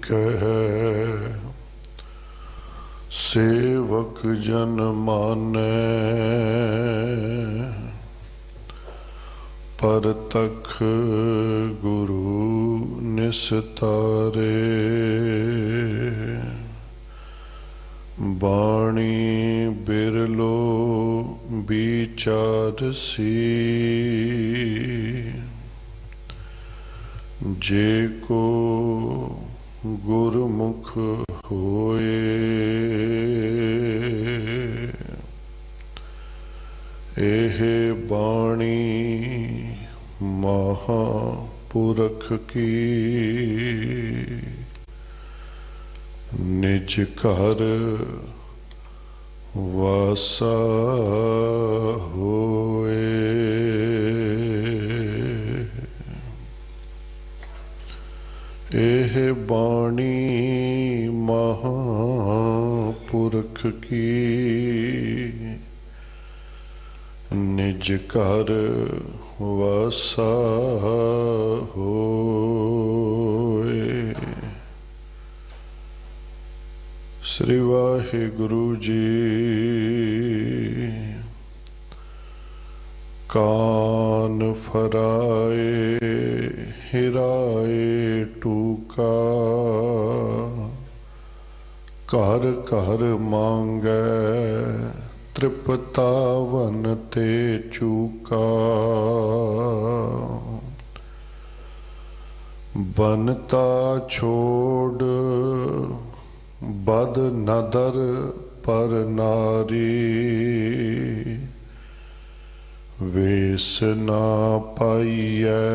कह सेवक जन माने परतख गुरु निस्तारे बाणी बिरलो विचारसी जे को गुरमुख होए एह बाणी महापुरख की निज घर वासा होए। एह बाणी महापुरख की निज घर वासा होए। श्री वाहिगुरु जी कान फराए हिराए टूका घर घर मांगै त्रिपतावन ते चूका बनता छोड़ बद नदर पर नारी वेस ना पाइयै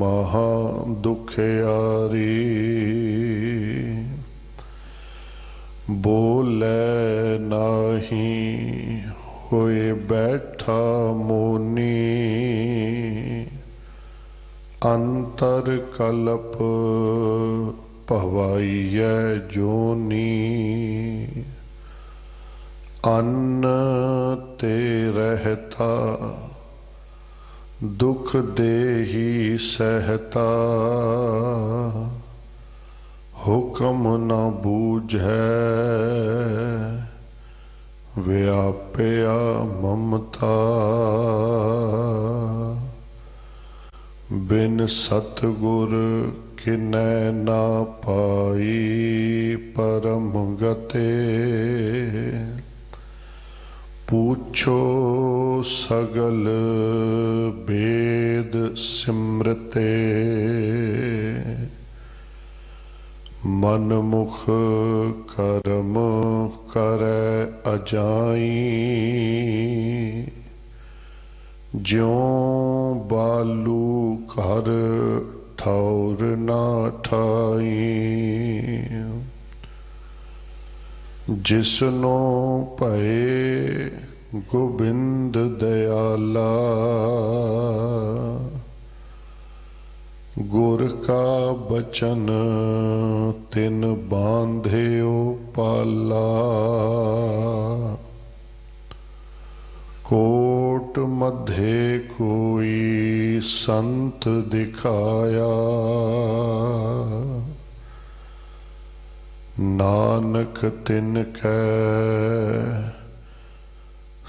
महा दुखियारी बोले नाही होए बैठा मोनी अंतर कल्प पवाइयै जोनी अन्न ते रहता दुख देही सहता हुक्म न बूझै व्याप्या ममता बिन सतगुर किनै ना पाई परम गते पूछो सगल वेद सिमरते मन मुख कर्म करे अजाई ज्यों बालू घर ठौर ना ठाई जिसनो भये गोबिंद दयाला गुर का बचन तिन बांध्यो पाला कोट मध्य कोई संत दिखाया नानक तिनकै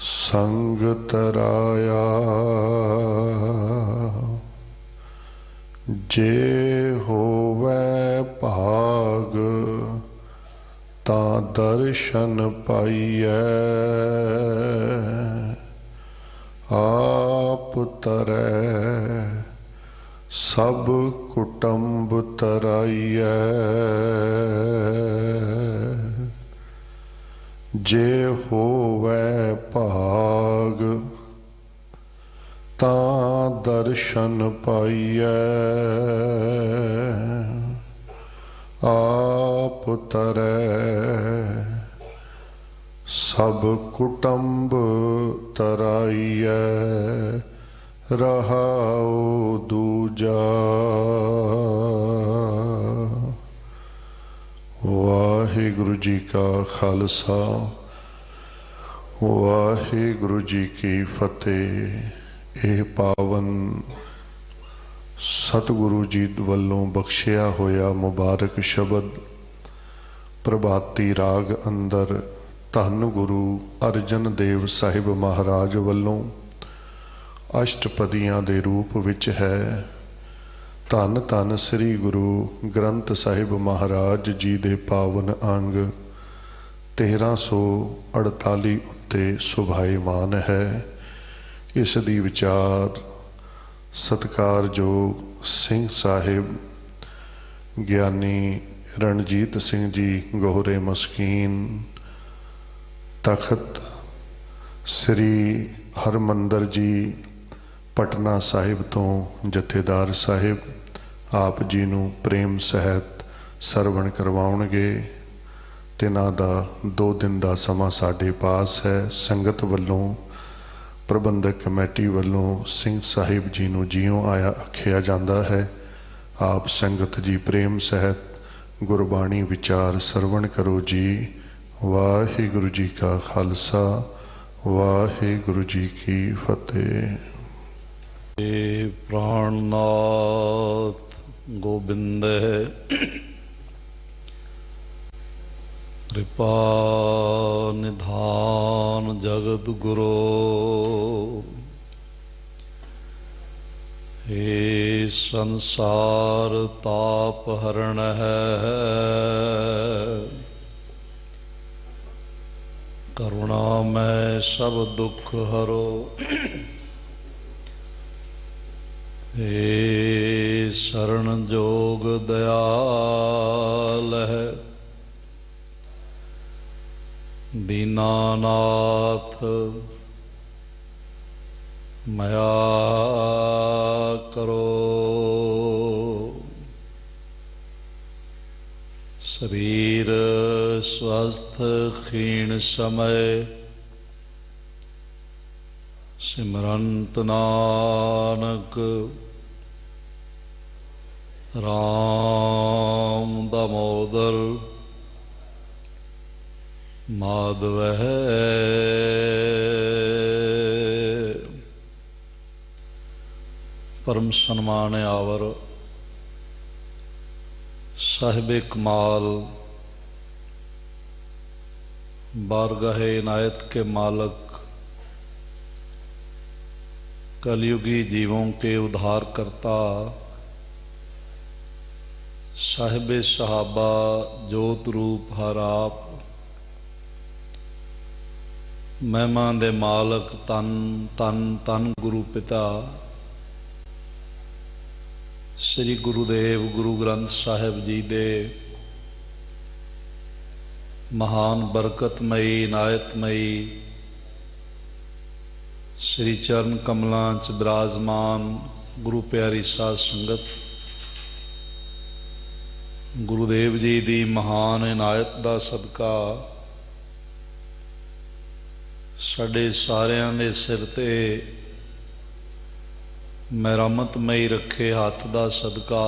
संग तराया जे होवै भाग तां दर्शन पाइयै आप तरै सब कुटुंब तराइयै जे होवै भाग तां दर्शन पाइयै आप तरै सब कुटुंब तराइयै रहाओ दूजा। वाहिगुरु जी का खालसा वाहिगुरु जी की फतेह। ਇਹ पावन सतगुरु जी वल्लों बख्शिया होया मुबारक शब्द प्रभाती राग अंदर धन गुरु अर्जन देव साहिब महाराज वल्लों अष्टपदियां दे रूप विच है। धन धन श्री गुरु ग्रंथ साहिब महाराज जी दे पावन अंग 1348 उत्ते सुभाईमान है। इस दी विचार सत्कारयोग सिंह साहिब ज्ञानी रणजीत सिंह जी गोहरे मस्कीन तखत श्री हरमंदर जी पटना साहिब तो जथेदार साहिब आप जी नूं प्रेम सहित सरवण करवाउणगे। तिन्हां दा 2 दिन का समा साडे पास है। संगत वल्लों प्रबंधक कमेटी वल्लों सिंह साहिब जी नूं जियों आया आखिया जाता है। आप संगत जी प्रेम सहित गुरबाणी विचार सरवण करो जी। वाहिगुरु जी का खालसा वाहिगुरु जी की फतेह। प्राणनाथ गोबिंद कृपा निधान जगत गुरो हे संसार ताप हरण है करुणा में सब दुख हरो। हे शरण जोग दयाल है दीनानाथ मया करो। शरीर स्वस्थ क्षीण समय सिमरंत नानक राम दामोदर माधव परम सन्मान आवर साहिबे कमाल बारगाहे इनायत के मालक कलयुगी जीवों के उद्धार करता साहिबे सहाबा जोत रूप हर आप महिमा दे मालक तन तन तन गुरु पिता श्री गुरुदेव गुरु ग्रंथ साहिब जी दे महान बरकतमयी इनायतमयी श्री चरण कमलों च विराजमान गुरु प्यारी साध संगत गुरुदेव जी दी महान इनायत दा सदका साडे सारियां दे सिर ते मेहरमतमई रखे हाथ दा सदका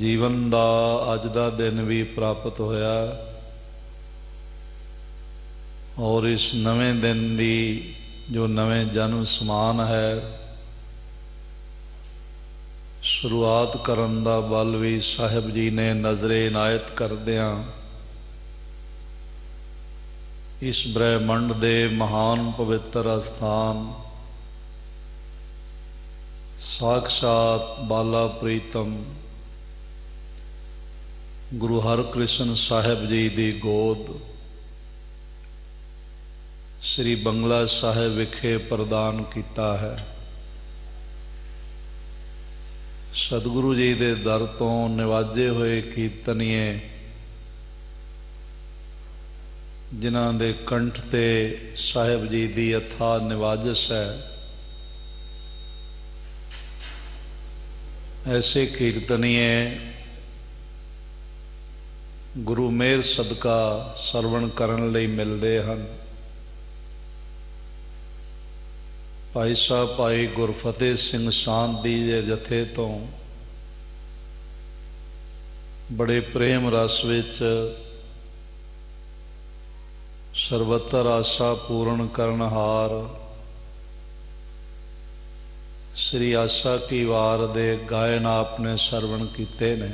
जीवन दा अज दा दिन भी प्राप्त होया और इस नवें दिन दी जो नवें जन्म समान है शुरुआत करन दा बल भी साहिब जी ने नजरे इनायत करदियां इस ब्रह्मंड दे महान पवित्र अस्थान साक्षात बाला प्रीतम गुरु हरकृष्ण साहिब जी दी गोद श्री बंगला साहिब विखे प्रदान किया है। सतगुरु जी दे दर तो निवाजे हुए कीर्तनीए जिन्हां दे कंठ ते साहिब जी दी अथा निवाजिश है ऐसे कीर्तनीए गुरु मेहर सदका सरवण करन लई मिलदे हन। भाई साहब भाई गुरफतेह सिंह शांति दे जथे तो बड़े प्रेम रस विच सर्वत्र आशा पूर्ण करनहार श्री आशा की वार दे गायन आपने सरवण कीते ने।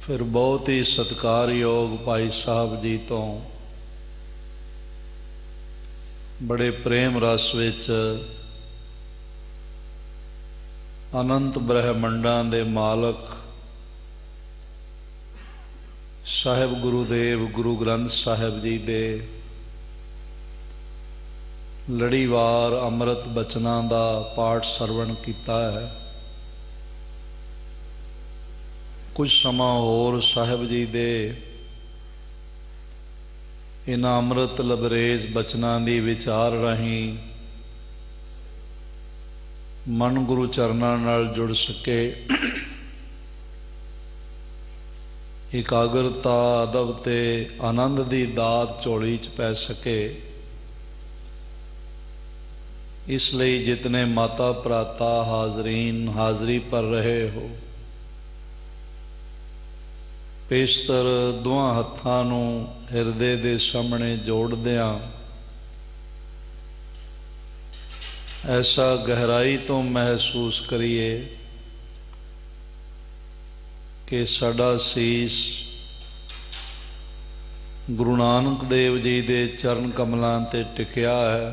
फिर बहुत ही सत्कारयोग भाई साहब जी तो बड़े प्रेम रस विच अनंत ब्रह्मंडां दे मालक साहिब गुरुदेव गुरु ग्रंथ साहिब जी दे लड़ीवार अमृत बचनां दा पाठ सरवण कीता है। कुछ समा होर साहिब जी दे इन्हां अमृत लबरेज बचनां दी विचार राहीं मन गुरु चरनां नाल जुड़ सके, एकाग्रता अदब ते आनंद दी दात झोली च पै सके। इसलिए जितने माता भराता हाजरीन हाजरी पर रहे हो, पेशतर दोवां हत्थां नूं हिरदे दे सामने जोड़दियां ऐसा गहराई तो महसूस करिए कि साडा सीस गुरु नानक देव जी दे चरण कमलां ते टिकिया है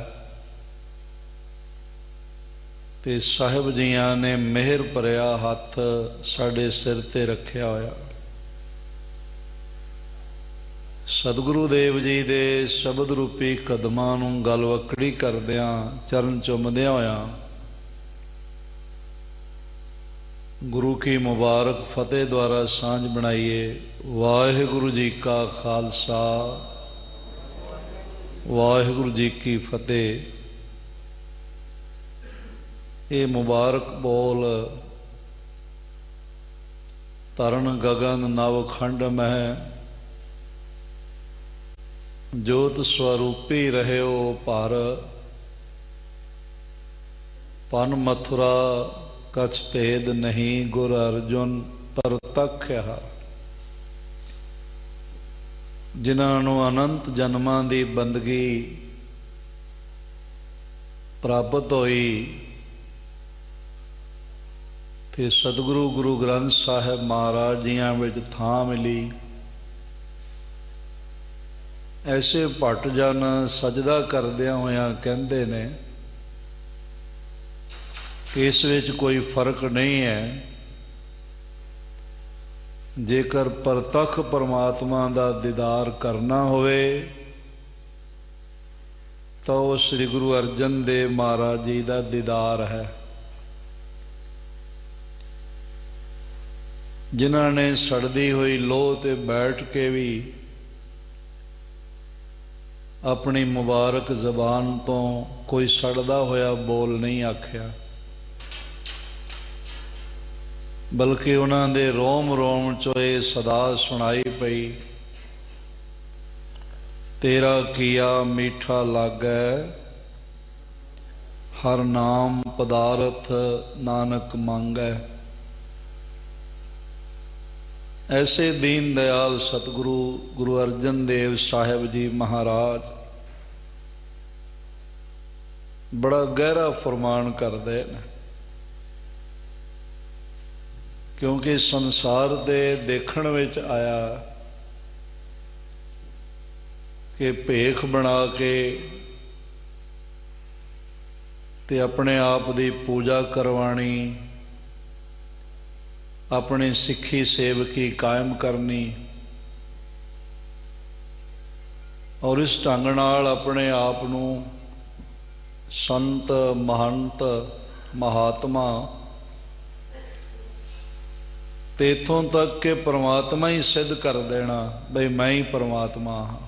ते साहिब जियां ने मेहर भरिया हथ साडे सिर ते रखिया होया। सतगुरु देव जी दे शब्द रूपी कदमां नूं गलवकड़ी करदियां चरण चुमदियां होया गुरु की मुबारक फतेह द्वारा सांझ बनाइए। वाहिगुरु जी का खालसा वाहिगुरु जी की फतेह। ये मुबारक बोल तरन गगन नव खंड मह जोत स्वरूपी रहे हो पर पन मथुरा कछ भेद नहीं गुर अर्जुन परतख है। जिन्होंने अनंत जन्मां दी बंदगी प्राप्त होई ते सतगुरु गुरु ग्रंथ साहिब महाराज जियां विच थां मिली, ऐसे भट जन सजदा करदियां होयां कहंदे ने कि इस विच कोई फर्क नहीं है। जेकर परतख परमात्मा दा दीदार करना होवे तो श्री गुरु अर्जन देव महाराज जी दा दीदार है। जिन्हां ने सड़दी हुई लोह ते बैठ के भी अपनी मुबारक जबान तो कोई सड़दा होया बोल नहीं आख्या, बल्कि उन्हां दे रोम रोम चो ये सदा सुनाई पई, तेरा किया मीठा लागै हर नाम पदारथ नानक मांगै। ऐसे दीन दयाल सतगुरु गुरु अर्जन देव साहिब जी महाराज बड़ा गहरा फरमान करते हैं, क्योंकि संसार दे देखण विच आया कि भेख बना के ते अपने आप दी पूजा करवानी, अपनी सिक्खी सेवकी कायम करनी और इस ढंग नाल अपने आप नूं संत महंत महात्मा ते इत्थों तक के परमात्मा ही सिद्ध कर देना बई मैं ही परमात्मा हाँ।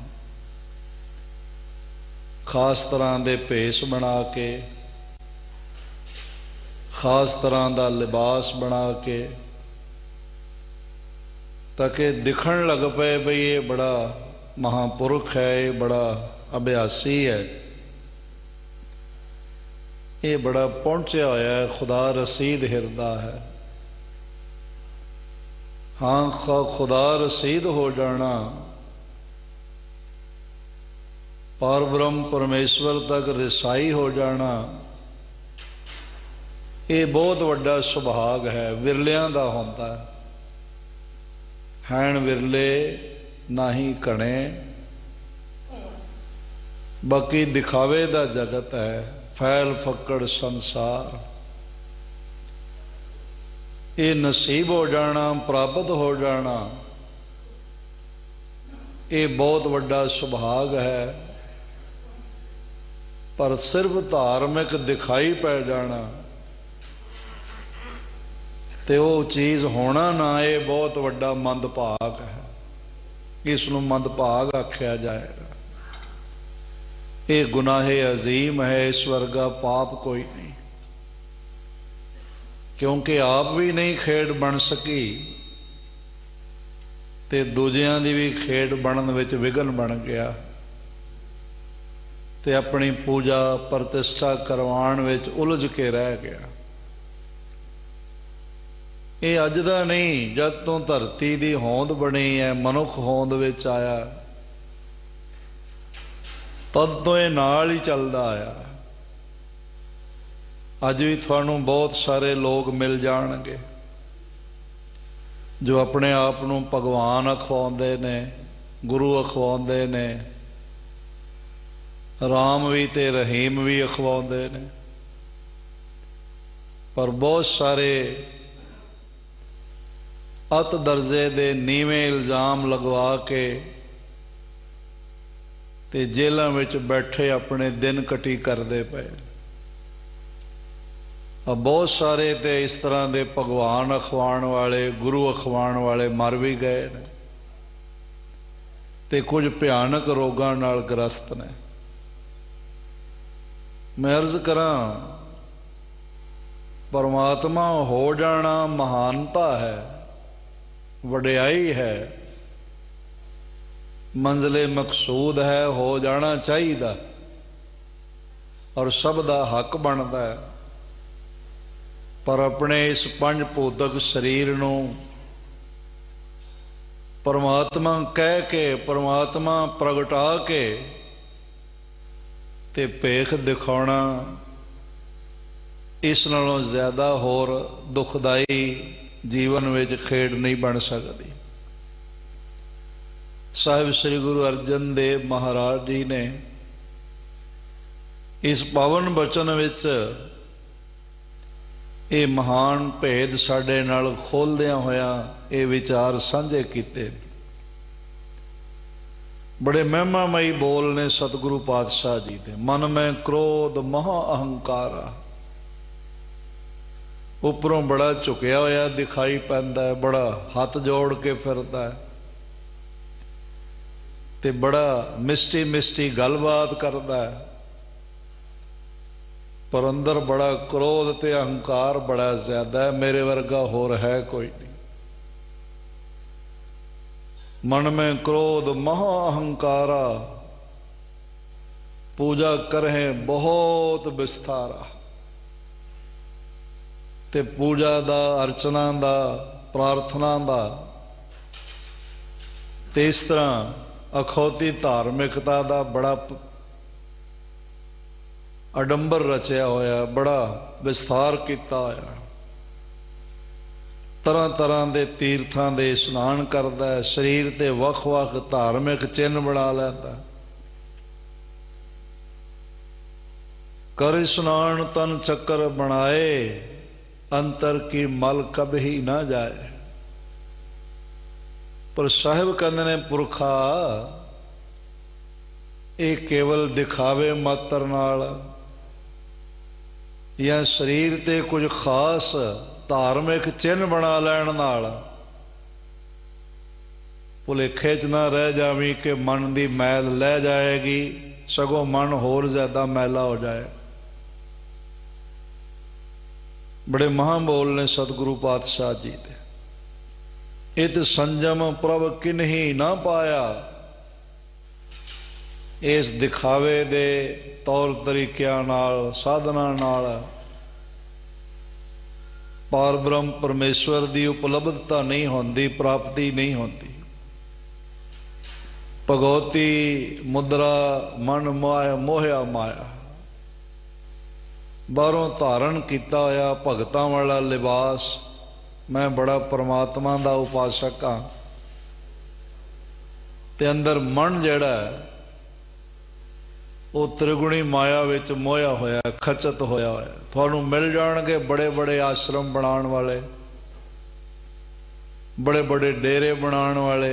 खास तरह के भेस बना के, खास तरह का लिबास बना के ताकि दिखण लग पे बई ये बड़ा महापुरुष है, ये बड़ा अभ्यासी है, ये बड़ा पहुंचा होया है, खुदा रसीद हिरदा है। हाँ खुदा रसीद हो जाना ਪਾਰ ਬ੍ਰਹਮ ਪਰਮੇਸ਼ਵਰ ਤੱਕ ਰਸਾਈ ਹੋ ਜਾਣਾ, ਇਹ ਬਹੁਤ ਵੱਡਾ ਸੁਭਾਗ ਹੈ, ਵਿਰਲਿਆਂ ਦਾ ਹੁੰਦਾ। ਹੈਣ ਵਿਰਲੇ ਨਾਹੀਂ ਘਣੇ, ਬਾਕੀ ਦਿਖਾਵੇ ਦਾ ਜਗਤ ਹੈ, ਫੈਲ ਫੱਕੜ ਸੰਸਾਰ। ਇਹ ਨਸੀਬ ਹੋ ਜਾਣਾ, ਪ੍ਰਾਪਤ ਹੋ ਜਾਣਾ, ਇਹ ਬਹੁਤ ਵੱਡਾ ਸੁਭਾਗ ਹੈ। ਪਰ ਸਿਰਫ ਧਾਰਮਿਕ ਦਿਖਾਈ ਪੈ ਜਾਣਾ ਤੇ ਉਹ ਚੀਜ਼ ਹੋਣਾ ਨਾ, ਇਹ ਬਹੁਤ ਵੱਡਾ ਮੰਦਭਾਗ ਹੈ। ਇਸ ਨੂੰ ਮੰਦਭਾਗ ਆਖਿਆ ਜਾਏਗਾ। ਇਹ ਗੁਨਾਹੇ ਅਜ਼ੀਮ ਹੈ, ਇਸ ਵਰਗਾ ਪਾਪ ਕੋਈ ਨਹੀਂ। ਕਿਉਂਕਿ ਆਪ ਵੀ ਨਹੀਂ ਖੇਡ ਬਣ ਸਕੀ ਤੇ ਦੂਜਿਆਂ ਦੀ ਵੀ ਖੇਡ ਬਣਨ ਵਿੱਚ ਵਿਘਨ ਬਣ ਗਿਆ ਤੇ ਆਪਣੀ ਪੂਜਾ ਪ੍ਰਤਿਸ਼ਠਾ ਕਰਵਾਉਣ ਵਿੱਚ ਉਲਝ ਕੇ ਰਹਿ ਗਿਆ। ਇਹ ਅੱਜ ਦਾ ਨਹੀਂ, ਜਦ ਤੋਂ ਧਰਤੀ ਦੀ ਹੋਂਦ ਬਣੀ ਹੈ, ਮਨੁੱਖ ਹੋਂਦ ਵਿੱਚ ਆਇਆ, ਤਦ ਤੋਂ ਇਹ ਨਾਲ ਹੀ ਚੱਲਦਾ ਆਇਆ। ਅੱਜ ਵੀ ਤੁਹਾਨੂੰ ਬਹੁਤ ਸਾਰੇ ਲੋਕ ਮਿਲ ਜਾਣਗੇ ਜੋ ਆਪਣੇ ਆਪ ਨੂੰ ਭਗਵਾਨ ਅਖਵਾਉਂਦੇ ਨੇ, ਗੁਰੂ ਅਖਵਾਉਂਦੇ ਨੇ, ਰਾਮ ਵੀ ਤੇ ਰਹੀਮ ਵੀ ਅਖਵਾਉਂਦੇ ਨੇ। ਪਰ ਬਹੁਤ ਸਾਰੇ ਅਤ ਦਰਜੇ ਦੇ ਨੀਵੇਂ ਇਲਜ਼ਾਮ ਲਗਵਾ ਕੇ ਤੇ ਜੇਲ੍ਹਾਂ ਵਿੱਚ ਬੈਠੇ ਆਪਣੇ ਦਿਨ ਕਟੀ ਕਰਦੇ ਪਏ। ਬਹੁਤ ਸਾਰੇ ਤੇ ਇਸ ਤਰ੍ਹਾਂ ਦੇ ਭਗਵਾਨ ਅਖਵਾਉਣ ਵਾਲੇ, ਗੁਰੂ ਅਖਵਾਉਣ ਵਾਲੇ ਮਰ ਵੀ ਗਏ ਨੇ ਤੇ ਕੁਝ ਭਿਆਨਕ ਰੋਗਾਂ ਨਾਲ ਗ੍ਰਸਤ ਨੇ। ਮੈਂ ਅਰਜ਼ ਕਰਾਂ, ਪਰਮਾਤਮਾ ਹੋ ਜਾਣਾ ਮਹਾਨਤਾ ਹੈ, ਵਡਿਆਈ ਹੈ, ਮੰਜ਼ਲੇ ਮਕਸੂਦ ਹੈ, ਹੋ ਜਾਣਾ ਚਾਹੀਦਾ ਔਰ ਸਭ ਦਾ ਹੱਕ ਬਣਦਾ ਹੈ। ਪਰ ਆਪਣੇ ਇਸ ਪੰਜ ਭੌਤਿਕ ਸਰੀਰ ਨੂੰ ਪਰਮਾਤਮਾ ਕਹਿ ਕੇ, ਪਰਮਾਤਮਾ ਪ੍ਰਗਟਾ ਕੇ ਤੇ ਭੇਖ ਦਿਖਾਉਣਾ, ਇਸ ਨਾਲੋਂ ਜ਼ਿਆਦਾ ਹੋਰ ਦੁਖਦਾਈ ਜੀਵਨ ਵਿੱਚ ਖੇਡ ਨਹੀਂ ਬਣ ਸਕਦੀ। ਸਾਹਿਬ ਸ੍ਰੀ ਗੁਰੂ ਅਰਜਨ ਦੇਵ ਮਹਾਰਾਜ ਜੀ ਨੇ ਇਸ ਪਾਵਨ ਬਚਨ ਵਿੱਚ ਇਹ ਮਹਾਨ ਭੇਦ ਸਾਡੇ ਨਾਲ ਖੋਲ੍ਹਦਿਆਂ ਹੋਇਆਂ ਇਹ ਵਿਚਾਰ ਸਾਂਝੇ ਕੀਤੇ। ਬੜੇ ਮਹਿਮਾਮਈ ਬੋਲ ਨੇ ਸਤਿਗੁਰੂ ਪਾਤਸ਼ਾਹ ਜੀ ਦੇ। ਮਨ ਮੈਂ ਕ੍ਰੋਧ ਮਹਾ ਅਹੰਕਾਰਾ, ਉੱਪਰੋਂ ਬੜਾ ਝੁਕਿਆ ਹੋਇਆ ਦਿਖਾਈ ਪੈਂਦਾ ਹੈ, ਬੜਾ ਹੱਥ ਜੋੜ ਕੇ ਫਿਰਦਾ ਹੈ ਤੇ ਬੜਾ ਮਿਸਟੀ ਮਿਸਟੀ ਗੱਲਬਾਤ ਕਰਦਾ ਹੈ, ਪਰ ਅੰਦਰ ਬੜਾ ਕ੍ਰੋਧ ਤੇ ਅਹੰਕਾਰ ਬੜਾ ਜ਼ਿਆਦਾ ਹੈ। ਮੇਰੇ ਵਰਗਾ ਹੋਰ ਹੈ ਕੋਈ ਨਹੀਂ। ਮਨ ਮੈਂ ਕ੍ਰੋਧ ਮਹਾ ਅਹੰਕਾਰਾ, ਪੂਜਾ ਕਰਹਿ ਬਹੁਤ ਵਿਸਥਾਰਾ। ਤੇ ਪੂਜਾ ਦਾ, ਅਰਚਨਾ ਦਾ, ਪ੍ਰਾਰਥਨਾ ਦਾ ਤੇ ਇਸ ਤਰ੍ਹਾਂ ਅਖੌਤੀ ਧਾਰਮਿਕਤਾ ਦਾ ਬੜਾ ਅਡੰਬਰ ਰਚਿਆ ਹੋਇਆ, ਬੜਾ ਵਿਸਥਾਰ ਕੀਤਾ ਹੋਇਆ। ਤਰ੍ਹਾਂ ਤਰ੍ਹਾਂ ਦੇ ਤੀਰਥਾਂ ਦੇ ਇਸ਼ਨਾਨ ਕਰਦਾ ਹੈ, ਸਰੀਰ ਤੇ ਵੱਖ-ਵੱਖ ਧਾਰਮਿਕ ਚਿੰਨ੍ਹ ਬਣਾ ਲੈਂਦਾ। ਕਰ ਇਸ਼ਨਾਨ ਤਨ ਚੱਕਰ ਬਣਾਏ, ਅੰਤਰ ਕੀ ਮਲ ਕਬਹੀ ਨਾ ਜਾਏ। ਪਰ ਸਾਹਿਬ ਕਹਿੰਦੇ ਨੇ, ਪੁਰਖਾ ਇਹ ਕੇਵਲ ਦਿਖਾਵੇ ਮਾਤਰ ਨਾਲ ਜਾਂ ਸਰੀਰ ਤੇ ਕੁਝ ਖਾਸ ਧਾਰਮਿਕ ਚਿੰਨ੍ਹ ਬਣਾ ਲੈਣ ਨਾਲ ਭੁਲੇਖੇ 'ਚ ਨਾ ਰਹਿ ਜਾਵੀਂ ਕਿ ਮਨ ਦੀ ਮੈਲ ਲੈ ਜਾਏਗੀ, ਸਗੋਂ ਮਨ ਹੋਰ ਜ਼ਿਆਦਾ ਮੈਲਾ ਹੋ ਜਾਏ। ਬੜੇ ਮਹਾਂਬੋਲ ਨੇ ਸਤਿਗੁਰੂ ਪਾਤਸ਼ਾਹ ਜੀ ਦੇ। ਇਤ ਸੰਜਮ ਪ੍ਰਭ ਕਿਨਹੀ ਨਾ ਪਾਇਆ। ਇਸ ਦਿਖਾਵੇ ਦੇ ਤੌਰ ਤਰੀਕਿਆਂ ਨਾਲ, ਸਾਧਨਾ ਨਾਲ ਪਾਰ ਬ੍ਰਹਮ ਪਰਮੇਸ਼ਵਰ ਦੀ ਉਪਲਬਧਤਾ ਨਹੀਂ ਹੁੰਦੀ, ਪ੍ਰਾਪਤੀ ਨਹੀਂ ਹੁੰਦੀ। ਭਗਉਤੀ ਮੁਦਰਾ ਮਨ ਮੋਹਿਆ ਮਾਇਆ। ਬਾਹਰੋਂ ਧਾਰਨ ਕੀਤਾ ਹੋਇਆ ਭਗਤਾਂ ਵਾਲਾ ਲਿਬਾਸ, मैं बड़ा परमात्मा का उपासक हाँ, ते अंदर मन जिहड़ा है वो त्रिगुणी माया विच मोया होया, खचत होया है। तुहानूं मिल जाणगे बड़े बड़े आश्रम बनाने वाले, बड़े बड़े डेरे बनाने वाले,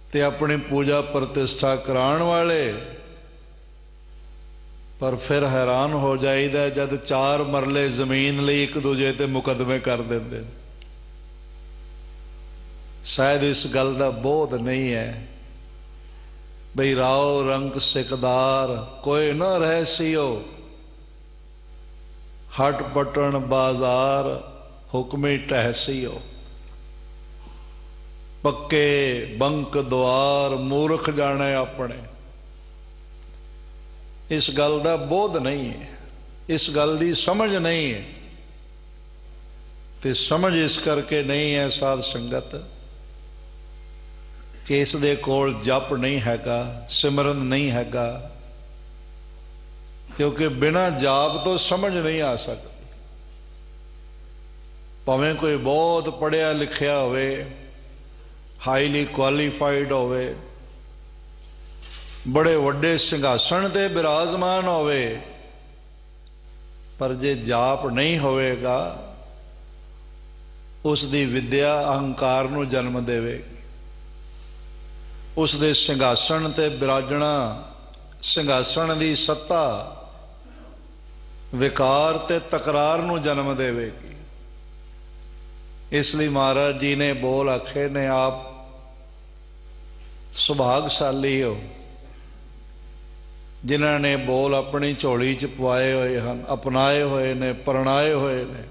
ते अपनी पूजा प्रतिष्ठा कराने वाले, पर फिर हैरान हो जाइदा जब 4 मरले जमीन लई एक दूजे ते मुकदमे कर देंदे। शायद इस गल दा बोध नहीं है बई राव रंग सिकदार कोई न रहसियो, हट पटन बाजार हुक्मी टहसियो। पक्के बंक द्वार मूर्ख जाने अपने। इस गल का बोध नहीं है, इस गल की समझ नहीं है। तो समझ इस करके नहीं है साध संगत कि इस दे कोल जप नहीं हैगा, सिमरन नहीं हैगा, क्योंकि बिना जाप तो समझ नहीं आ सकती। भावें कोई बहुत पढ़िया लिखिया होवे, हाईली क्वालीफाइड होवे, बड़े वड्डे सिंघासन ते विराजमान होवे, पर जे जाप नहीं होवेगा उसकी विद्या अहंकार नूं जन्म देवेगी। उसदे सिंघासन ते विराजना, सिंघासन की सत्ता विकार ते तकरार नूं जन्म देवेगी। इसलिए महाराज जी ने बोल आखे ने, आप सुभागशाली हो जिन्हों ने बोल अपनी झोली च पवाए हुए हैं, अपनाए हुए ने, परणाए हुए ने।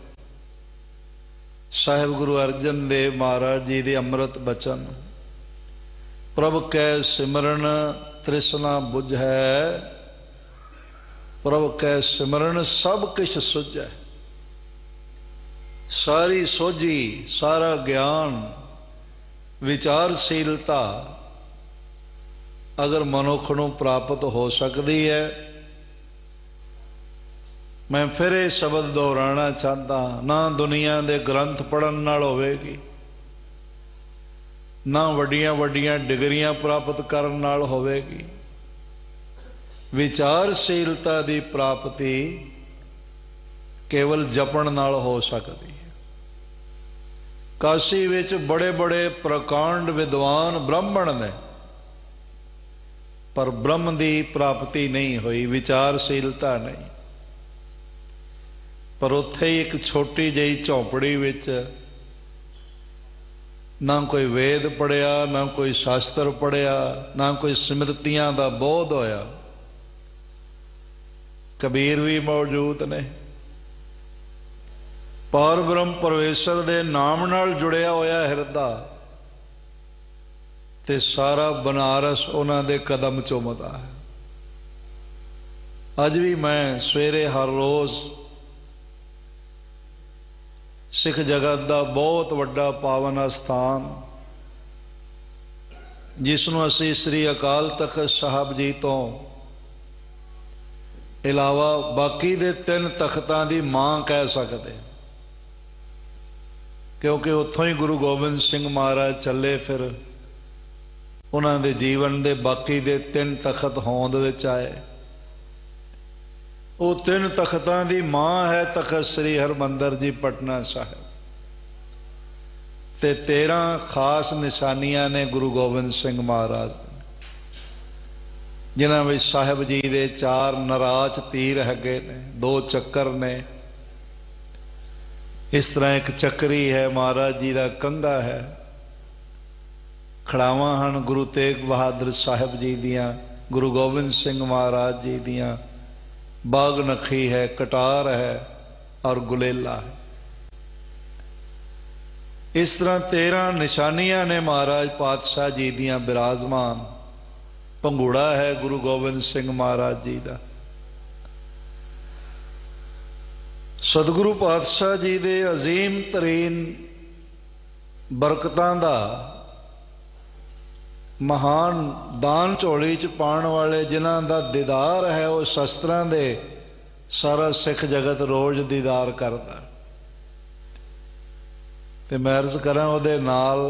साहिब गुरु अर्जन देव महाराज जी के अमृत बचन, प्रभ कै सिमरन तृष्णा बुझै, प्रभ कै सिमरन सब किश सुझै। सारी सोझी, सारा ज्ञान, विचारशीलता अगर मनुख नूं प्राप्त हो सकती है। मैं फिर ये शब्द दोहराना चाहता, ना दुनिया के ग्रंथ पढ़न नाल होवेगी, ना वड्डियां वड्डियां डिग्रियां प्राप्त करन नाल होवेगी। विचारशीलता की प्राप्ति केवल जपण नाल हो सकती है। काशी विच बड़े बड़े प्रकांड विद्वान ब्राह्मण ने, पर ब्रह्म की प्राप्ति नहीं हुई, विचारशीलता नहीं। पर उत्थे एक छोटी जी झोंपड़ी विच ना कोई वेद पढ़िया, ना कोई शास्त्र पढ़िया, ना कोई स्मृतियां का बोध होया। कबीर भी मौजूद ने, पार ब्रह्म परमेश्वर दे नाम नाल जुड़िया होया हिरदा, ते सारा बनारस उन्हां दे कदम चुमदा है। अज भी मैं सवेरे हर रोज़ सिख जगत का बहुत वड्डा पावन स्थान, जिसनों असी श्री अकाल तख्त साहब जी तो इलावा बाकी दे 3 तख्तां दी मां कह सकते, क्योंकि उत्थों ही गुरु गोबिंद सिंह महाराज चले, फिर उन्होंने दे जीवन दे बाकी दे 3 तख्त होंद विच आए। वो 3 तख्तां दी मां है तख्त श्री हरमंदर जी पटना साहिब, ते 13 खास निशानियां ने गुरु गोबिंद सिंह महाराज, जिन्हां विच साहिब जी दे 4 नराच तीर हैगे ने, 2 चक्कर ने। इस तरह एक चक्री है, महाराज जी का कंघा है, खड़ावां हन गुरु तेग बहादुर साहिब जी दियां, गुरु गोबिंद सिंह महाराज जी दियां, बाग नखी है, कटार है और गुलेला है। इस तरह 13 निशानियां ने महाराज पातशाह जी दियां विराजमान। भंगूड़ा है गुरु गोबिंद सिंह महाराज जी का। सतगुरु पातशाह जी दे अजीम तरीन बरकतां दा महान दान झोली च पाण वाले जिन्हां दा दीदार है वो शस्त्रां दे सारा सिख जगत रोज दीदार करदा। ते मैं अर्ज करां उहदे नाल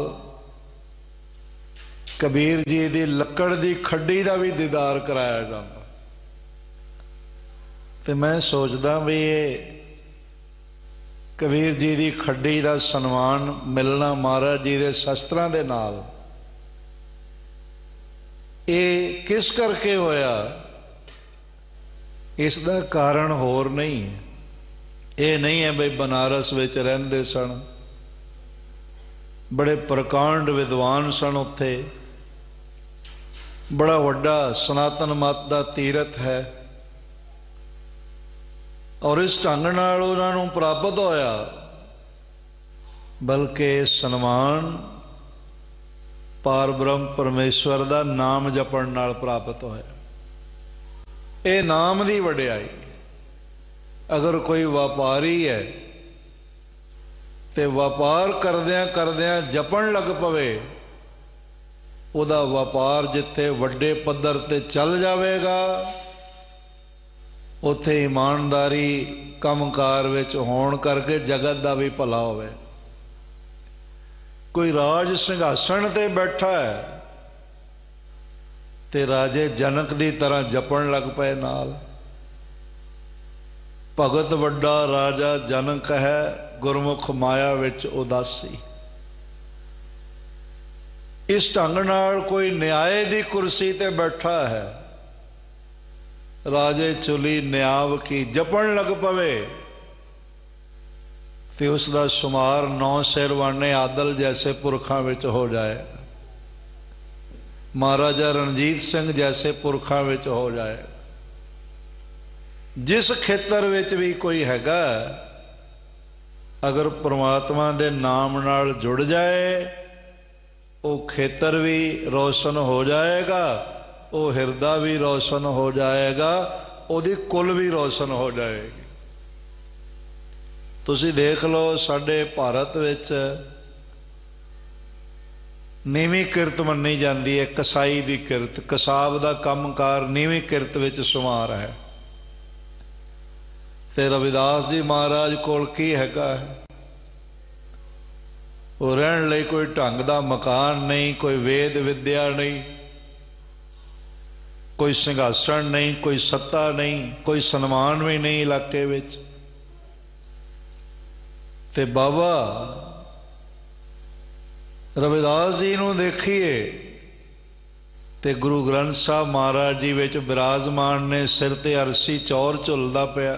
कबीर जी दी लक्कड़ दी खड्डी दा भी दीदार कराया जाता। ते मैं सोचदा भी ये कबीर जी दी खड्डी दा सन्मान मिलना महाराज जी दे शस्त्रां दे नाल ये किस करके होया? इसदा कारण होर नहीं, ये नहीं है बई बनारस विच रहिंदे सन, बड़े प्रकांड विद्वान सन, उत्थे बड़ा वड्डा सनातन मत दा तीरथ है और इस ढंग नाल उन्हां नूं प्राप्त होया। बल्कि सन्मान पार ब्रह्म परमेश्वर दा नाम जपण नाल प्राप्त होया। ये नाम दी वडियाई। अगर कोई व्यापारी है ते व्यापार करदियां करदियां जपण लग पवे, उहदा व्यापार जिथे वड्डे पद्धर ते चल जावेगा, उत्थे ईमानदारी कंमकार विच होण करके जगत दा भी भला होवे। कोई राज सिंघासन ते बैठा है ते राजे जनक दी तरह जपण लग पे नाल। भगत वड्डा राजा जनक है, गुरमुख माया विच उदासी। इस ढंग नाल कोई न्याय दी कुर्सी ते बैठा है, राजे चुली न्याव की जपण लग पवे ते उसका शुमार 9 शेरवाने आदल जैसे पुरखों विच हो जाए, महाराजा रणजीत सिंह जैसे पुरखों विच हो जाए। जिस खेतर विच भी कोई हैगा, अगर परमात्मा दे नाम नाल जुड़ जाए, वो खेतर भी रोशन हो जाएगा, वो हिरदा भी रोशन हो जाएगा, उसकी कुल भी रोशन हो जाएगी। तुसी देख लो साडे भारत विच नीवीं किरत मन्नी जाती है, कसाई दी किरत, कसाब दा कामकार नीवीं किरत विच शुमार है। ते रविदास जी महाराज कोल की हैगा? वो रहण लई कोई ढंग दा मकान नहीं, कोई वेद विद्या नहीं, कोई सिंघासन नहीं, कोई सत्ता नहीं, कोई सन्मान भी नहीं इलाके विच। ते बाबा रविदास जी नूं देखिए ते गुरु ग्रंथ साहब महाराज जी विच विराजमान ने, सिर ते अरसी चौर झुलदा पिया।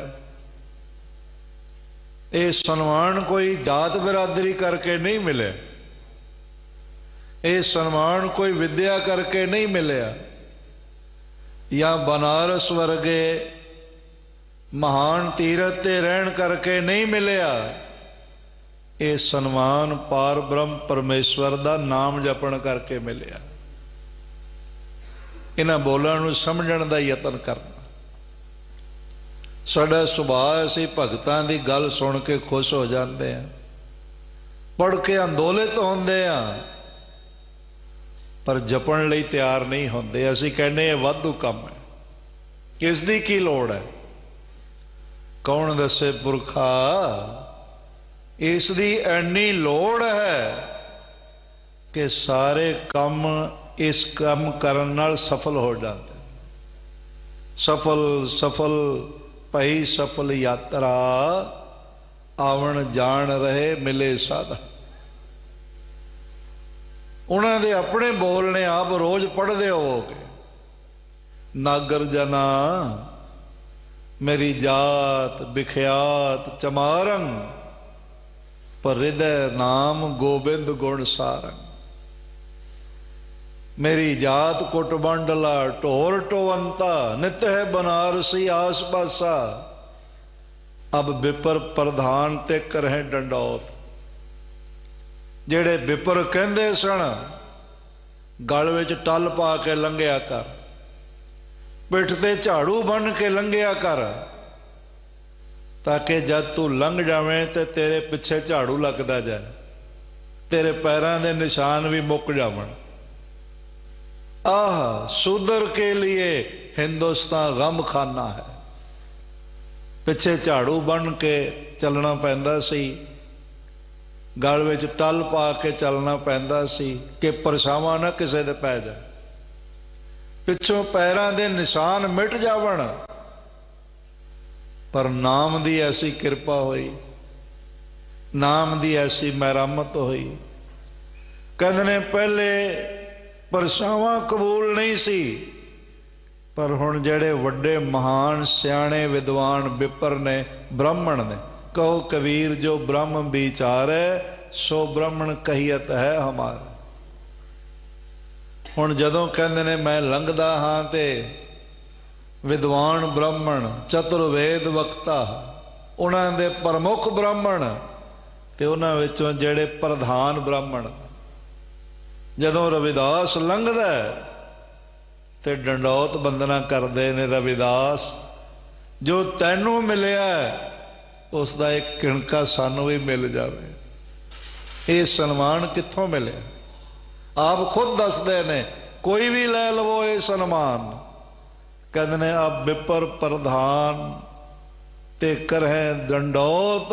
ये सन्मान कोई जात बिरादरी करके नहीं मिले, ये सन्मान कोई विद्या करके नहीं मिलिया, या बनारस वर्गे महान तीरथ ते रहन करके नहीं मिलिया। ये सन्मान पार ब्रह्म परमेश्वर दा नाम जपण करके मिलिया। इन्हां बोलां नूं समझण दा यतन करना। साडा सुभाਅ असीं भगतां दी गल सुण के खुश हो जाते हैं, पढ़ के अंदोलित होंदे आ, पर जपण लई तैयार नहीं होंदे। असीं कहने ये वाधू काम है, इसदी की लोड़ है? कौन दसे पुरखा इसदी एनी लोड़ है कि सारे काम इस काम करन नाल सफल हो जाते। सफल सफल पई सफल यात्रा, आवन जान रहे मिले साधा। उन्होंने अपने बोलने आप रोज पढ़ते होगे। नागर जना मेरी जात बिख्यात चमारंग, पर हृदय नाम गोबिंद गुण सारंग। मेरी जात कुटबंडला ढोर टोवंता, नित है बनारसी आस पासा। अब विपर प्रधान ते करें डंडौत। जेड़े विपर कहंदे सन गल विच टल पा के लंघिया कर, पिठ ते झाड़ू बन के लंघिया कर, ताकि जब तू लंघ जावे तो तेरे पिछे झाड़ू लगता जाए, तेरे पैरों के निशान भी मुक जावन। आह शूद्र के लिए हिंदुस्तान गम खाना है। पिछे झाड़ू बन के चलना पैंदा सी, गल विच टल पा के चलना पैंदा सी कि परछावां ना किसे दे पै जाए, पिछों पैरां दे निशान मिट जावन। पर नाम दी ऐसी किरपा हुई, नाम दी ऐसी महरमत हुई। कहंदे ने पहले परछावां कबूल नहीं सी, पर हुण जेड़े वड्डे महान सियाणे विद्वान विपर ने, ब्राह्मण ने, कहो कबीर जो ब्रह्म विचार है सो ब्राह्मण कहियत है हमारा। हुण जदों कहंदे ने मैं लंघदा हां ते विद्वान ब्राह्मण चतुर्वेद वक्ता, उन्हां दे प्रमुख ब्राह्मण ते उन्हां विचों जेड़े प्रधान ब्राह्मण, जदों रविदास लंघदा ते डंडौत बंदना करदे ने, रविदास जो तैनू मिलिया उसका एक किणका सानू भी मिल जाए। ये सन्मान कित्थों मिले? आप खुद दसदे ने, कोई भी लै लवो ये सन्मान। कहते ने अब विपर प्रधान ते करहे दंडौत,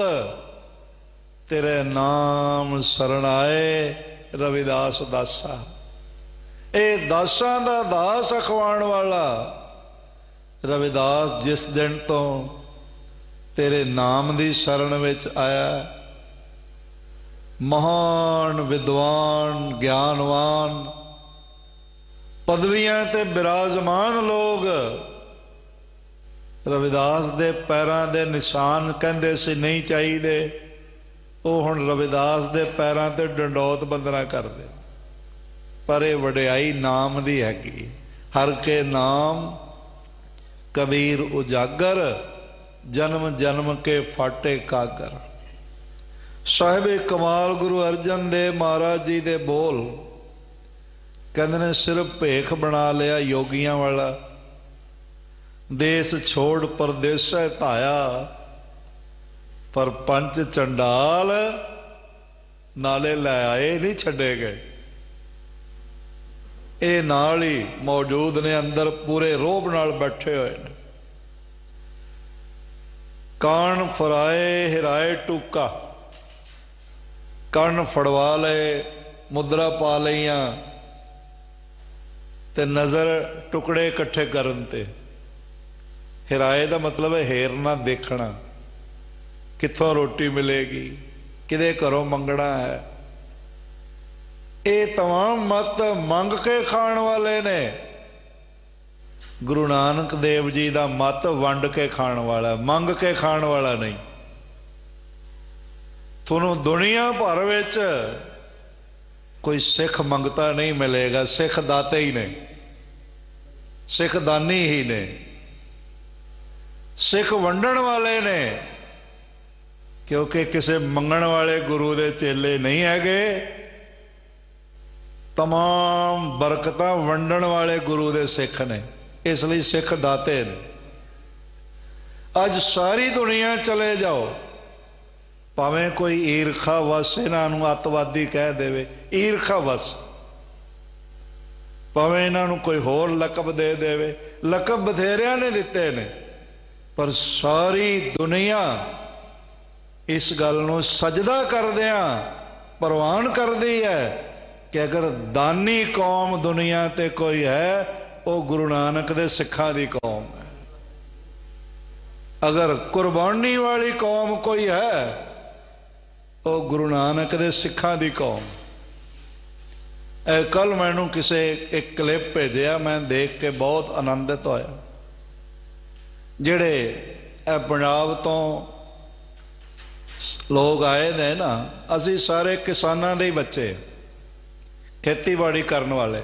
तेरे नाम शरण आए रविदास दासा। ये दासां दा दास अखवाण वाला रविदास जिस दिन तो तेरे नाम दी शरण विच आया, महान विद्वान ज्ञानवान पदवियां ते बिराजमान लोग रविदास दे पैरां दे निशान कहंदे सी नहीं चाहिए, वो हुण रविदास दे पैरां ते डंडौत बंदना करदे। पर ये वडियाई नाम दी हैगी। हर के नाम कबीर उजागर, जन्म जन्म के फाटे कागर। साहिबे कमाल गुरु अर्जन देव महाराज जी दे बोल कहते ने, सिर्फ भेख बना लिया योगियां वाला, देश छोड़ परदेस धाया, पर पंच चंडाल नाले लै आए नहीं छड्डे गए। ये नाल ही मौजूद ने, अंदर पूरे रोब नाल बैठे हुए ने। कान फराए हिराए टूका, कण फड़वा ले मुद्रा पा लियां ते नज़र टुकड़े इकट्ठे करन ते। हिराए का मतलब है हेरना, देखना कित्थों रोटी मिलेगी, किदे घरों मंगना है। ये तमाम मत मंग के खाण वाले ने। गुरु नानक देव जी का मत वंड के खाण वाला, मंग के खाण वाला नहीं। तुहानू दुनिया भर विच कोई सिख मंगता नहीं मिलेगा, सिख दाते ही ने, सिख दानी ही ने, सिख वंडण वाले ने। क्योंकि किसी मंगण वाले गुरु दे चेले नहीं हैगे, तमाम बरकतां वंडण वाले गुरु दे सिख ने, इसलिए सिख दाते ने। अज सारी दुनिया चले जाओ, भावें कोई ईरखा वस इन्हों अतवादी कह देवे, ईरखा वस, भावें इन्हों कोई होर लकब दे देवे, लकब बथेरिया ने दिते ने, पर सारी दुनिया इस गल नूं सजदा करदियां प्रवान करदी है कि अगर दानी कौम दुनिया ते कोई है, वो गुरु नानक दे सिखां दी कौम है। अगर कुर्बानी वाली कौम कोई है, वो गुरु नानक दे सिखां दी कौम। कल मैनू किसे एक क्लिप भेजा, मैं देख के बहुत आनंदित होया। जिहड़े पंजाब तो लोग आए ने ना, असी सारे किसानां दे बच्चे, खेतीबाड़ी करने वाले।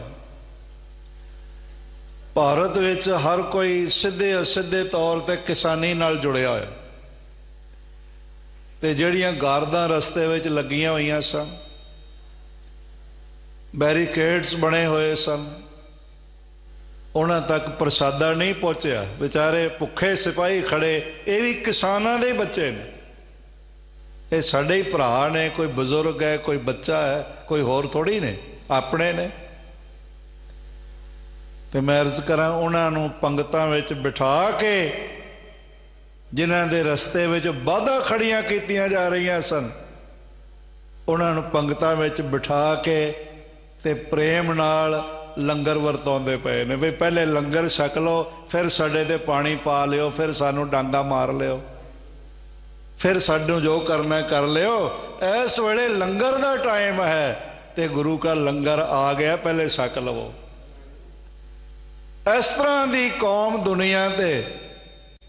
भारत विच हर कोई सीधे असिधे तौर पर किसानी नाल जुड़िया होया। ते जिहड़ियां गारदां रस्ते विच लगियां होईयां सन, बैरीकेड्स बने हुए सन, उन्हां तक प्रसादा नहीं पहुंचया। बेचारे भुखे सिपाही खड़े, ये भी किसानां दे बच्चे ने, ये साडे ही भरा ने, कोई बजुर्ग है, कोई बच्चा है, कोई होर थोड़ी ने, अपने ने। तो मैं अर्ज करा उन्होंने पंगतां विच बिठा के जिन्हां दे रस्ते विच बाधा खड़ियां कीतियां जा रही सन, उन्होंने पंगतां विच बिठा के ते प्रेम नाल लंगर वरताउंदे पे ने भी पहले लंगर छक लो, फिर साडे ते पानी पा लियो, फिर सानू डांगा मार लियो, फिर सानू जो करना कर लियो। इस वेले लंगर का टाइम है ते गुरु का लंगर आ गया, पहले छक लवो। इस तरह की कौम दुनिया ते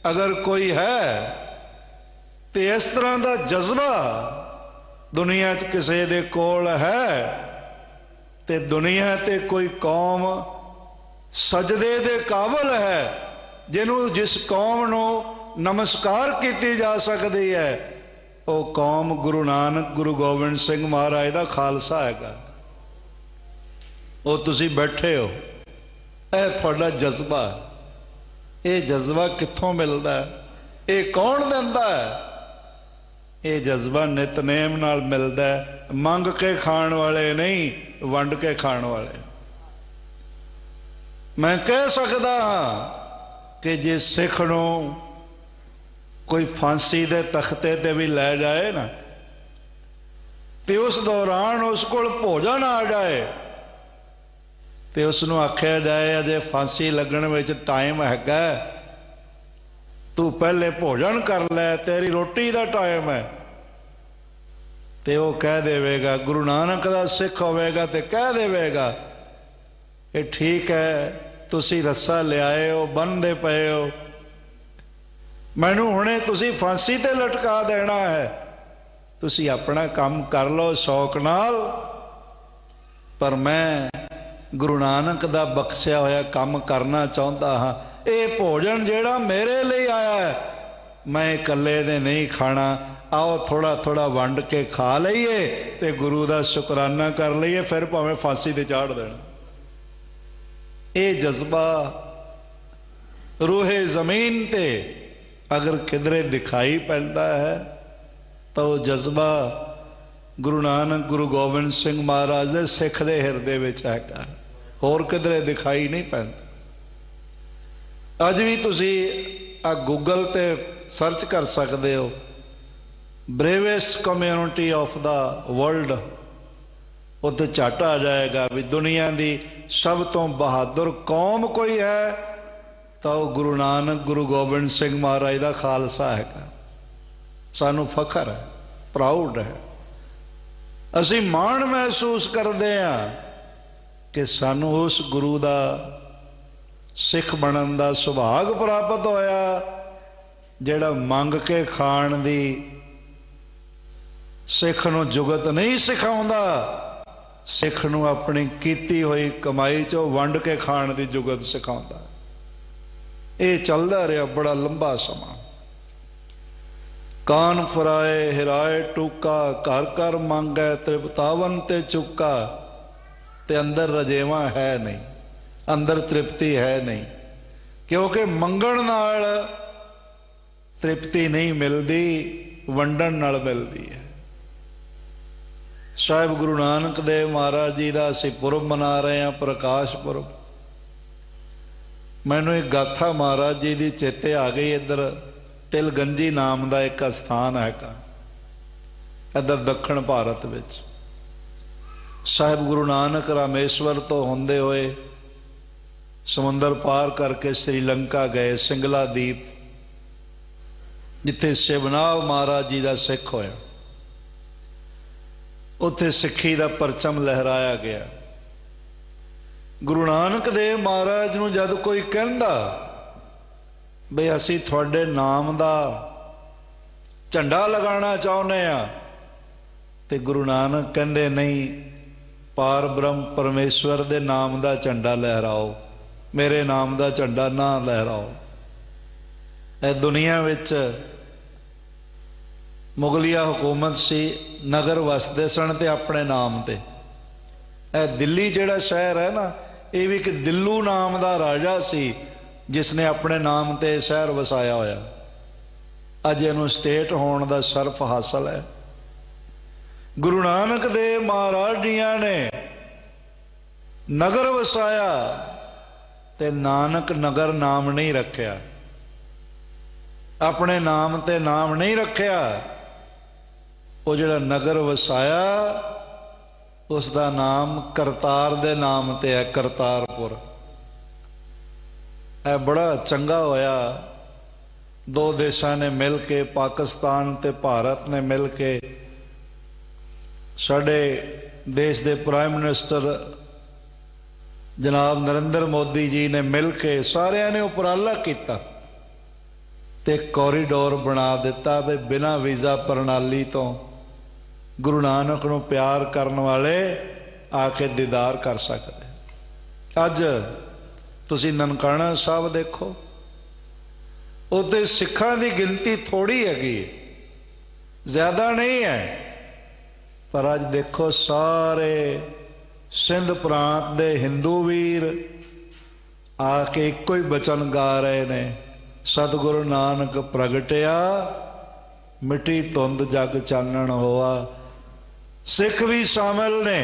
अगर कोई है तो इस तरह का जज्बा दुनिया च किसी दे कोल है तो दुनिया ते कोई कौम सजदे दे काबल है, जिन्हों जिस कौम नू नमस्कार की जा सकती है, वो कौम गुरु नानक गुरु गोबिंद सिंह महाराज का खालसा है। वो तुसी बैठे हो, यह थोड़ा जज्बा, ये जज्बा कित्थों मिलता है, ये कौन देंदा है? ये जज्बा नितनेम नाल मिलता है, मंग के खाण वाले नहीं, वंड के खाण वाले। मैं कह सकता हाँ कि जे सिख नू कोई फांसी दे तख्ते ते भी लै जाए ना, तो उस दौरान उस कोल भोजन आ जाए तो उसनू आख्या जाए अजे फांसी लगन विच टाइम हैगा, तू पहले भोजन कर लै, तेरी रोटी का टाइम है, तो वह कह देगा, गुरु नानक का सिख होगा तो कह देगा कि ठीक है तुसी रस्सा लियाए हो, बन्नदे पे हो, मैनू हुणे तुसी फांसी ते लटका देना है, तुसी अपना काम कर लो शौक नाल, पर मैं गुरु नानक दा बख्शिया होया काम करना चाहता हाँ। ये भोजन जेड़ा मेरे लिए आया है, मैं कल्ले दे नहीं खाना, आओ थोड़ा थोड़ा वंड के खा लीए ते गुरु दा शुकराना कर लीए, फिर भावें फांसी ते चाढ़ देना। ये जज्बा रूहे जमीन ते अगर किधरे दिखाई पैंदा है तो जज्बा गुरु नानक गुरु गोबिंद सिंह महाराज दे सिख दे हिरदे विच हैगा, होर किधरे दिखाई नहीं पैंदा। अज भी तुसी आ गूगल ते सर्च कर सकते हो, bravest community of the world, उत्ते झट आ जाएगा भी दुनिया की सब तो बहादुर कौम कोई है तो गुरु नानक गुरु गोबिंद सिंह महाराज का खालसा है। सानू फखर है, प्राउड है, असी माण महसूस करते हैं कि सानू उस गुरु का सिख बनन का सुभाग प्राप्त होया जेड़ा मंग के खाण दी सिख नू जुगत नहीं सिखाउंदा, सिख नू अपनी कीती हुई कमाई चो वंड के खाण दी जुगत सिखाउंदा। ये चलदा रहा बड़ा लंबा समा। कान फराए हिराए टूका, घर घर मंगै तृप्तावन ते चुका, ते अंदर रजेवा है नहीं, अंदर तृप्ति है नहीं, क्योंकि मंगण नाल तृप्ति नहीं मिलती, वंडन नाल मिलती है। साहिब गुरु नानक देव महाराज जी का असीं पुरब मना रहे हैं, प्रकाश पुरब। मैनू एक गाथा महाराज जी की चेते आ गई, इधर तिलगंजी नाम का एक स्थान है इधर दक्षिण भारत विच। साहिब गुरु नानक रामेश्वर तो होंदे हुए समुंदर पार करके श्रीलंका गए, सिंगला दीप, जिथे शिवनाव महाराज जी का सिख होया, उत्थे सिखी का परचम लहराया गया। गुरु नानक देव महाराज नूं जद कोई कहंदा बई असीं तुहाडे नाम का झंडा लगाना चाहुंदे आ, ते गुरु नानक कहंदे नहीं, पार ब्रह्म परमेश्वर दे नाम का झंडा लहराओ, मेरे नाम का झंडा ना लहराओ। ए दुनिया विच मुगलिया हुकूमत सी, नगर वसदे सन ते अपने नाम ते। ए दिल्ली जिहड़ा शहर है ना, ये भी एक दिल्लू नाम का राजा सी जिसने अपने नाम ते शहर वसाया होया। अज इहनूं स्टेट होने का शर्फ हासिल है। गुरु नानक देव महाराज जियां ने नगर वसाया ते नानक नगर नाम नहीं रखिया, अपने नाम ते नाम नहीं रखिया। वो जिहड़ा नगर वसाया उसका नाम करतार दे नाम ते है, करतारपुर। यह बड़ा चंगा होया, दो देशों ने मिल के, पाकिस्तान ते भारत ने मिल के, साडे देश के प्राइम मिनिस्टर जनाब नरेंद्र मोदी जी ने मिल के सारिਆਂ ने उपराला किया ते कॉरीडोर बना दिता भी बिना वीज़ा प्रणाली तो गुरु नानक नूं प्यार करने वाले आके दीदार कर सकते। अज तुसीं ननकाना साहब देखो, उत्ते सिखां की गिनती थोड़ी हैगी, ज़्यादा नहीं है, पर अज देखो सारे सिंध प्रांत दे हिंदू वीर आके एको ही बचन गा रहे ने, सतगुरु नानक प्रगटिया मिट्टी धुंध जग चानण होआ। सिख भी शामिल ने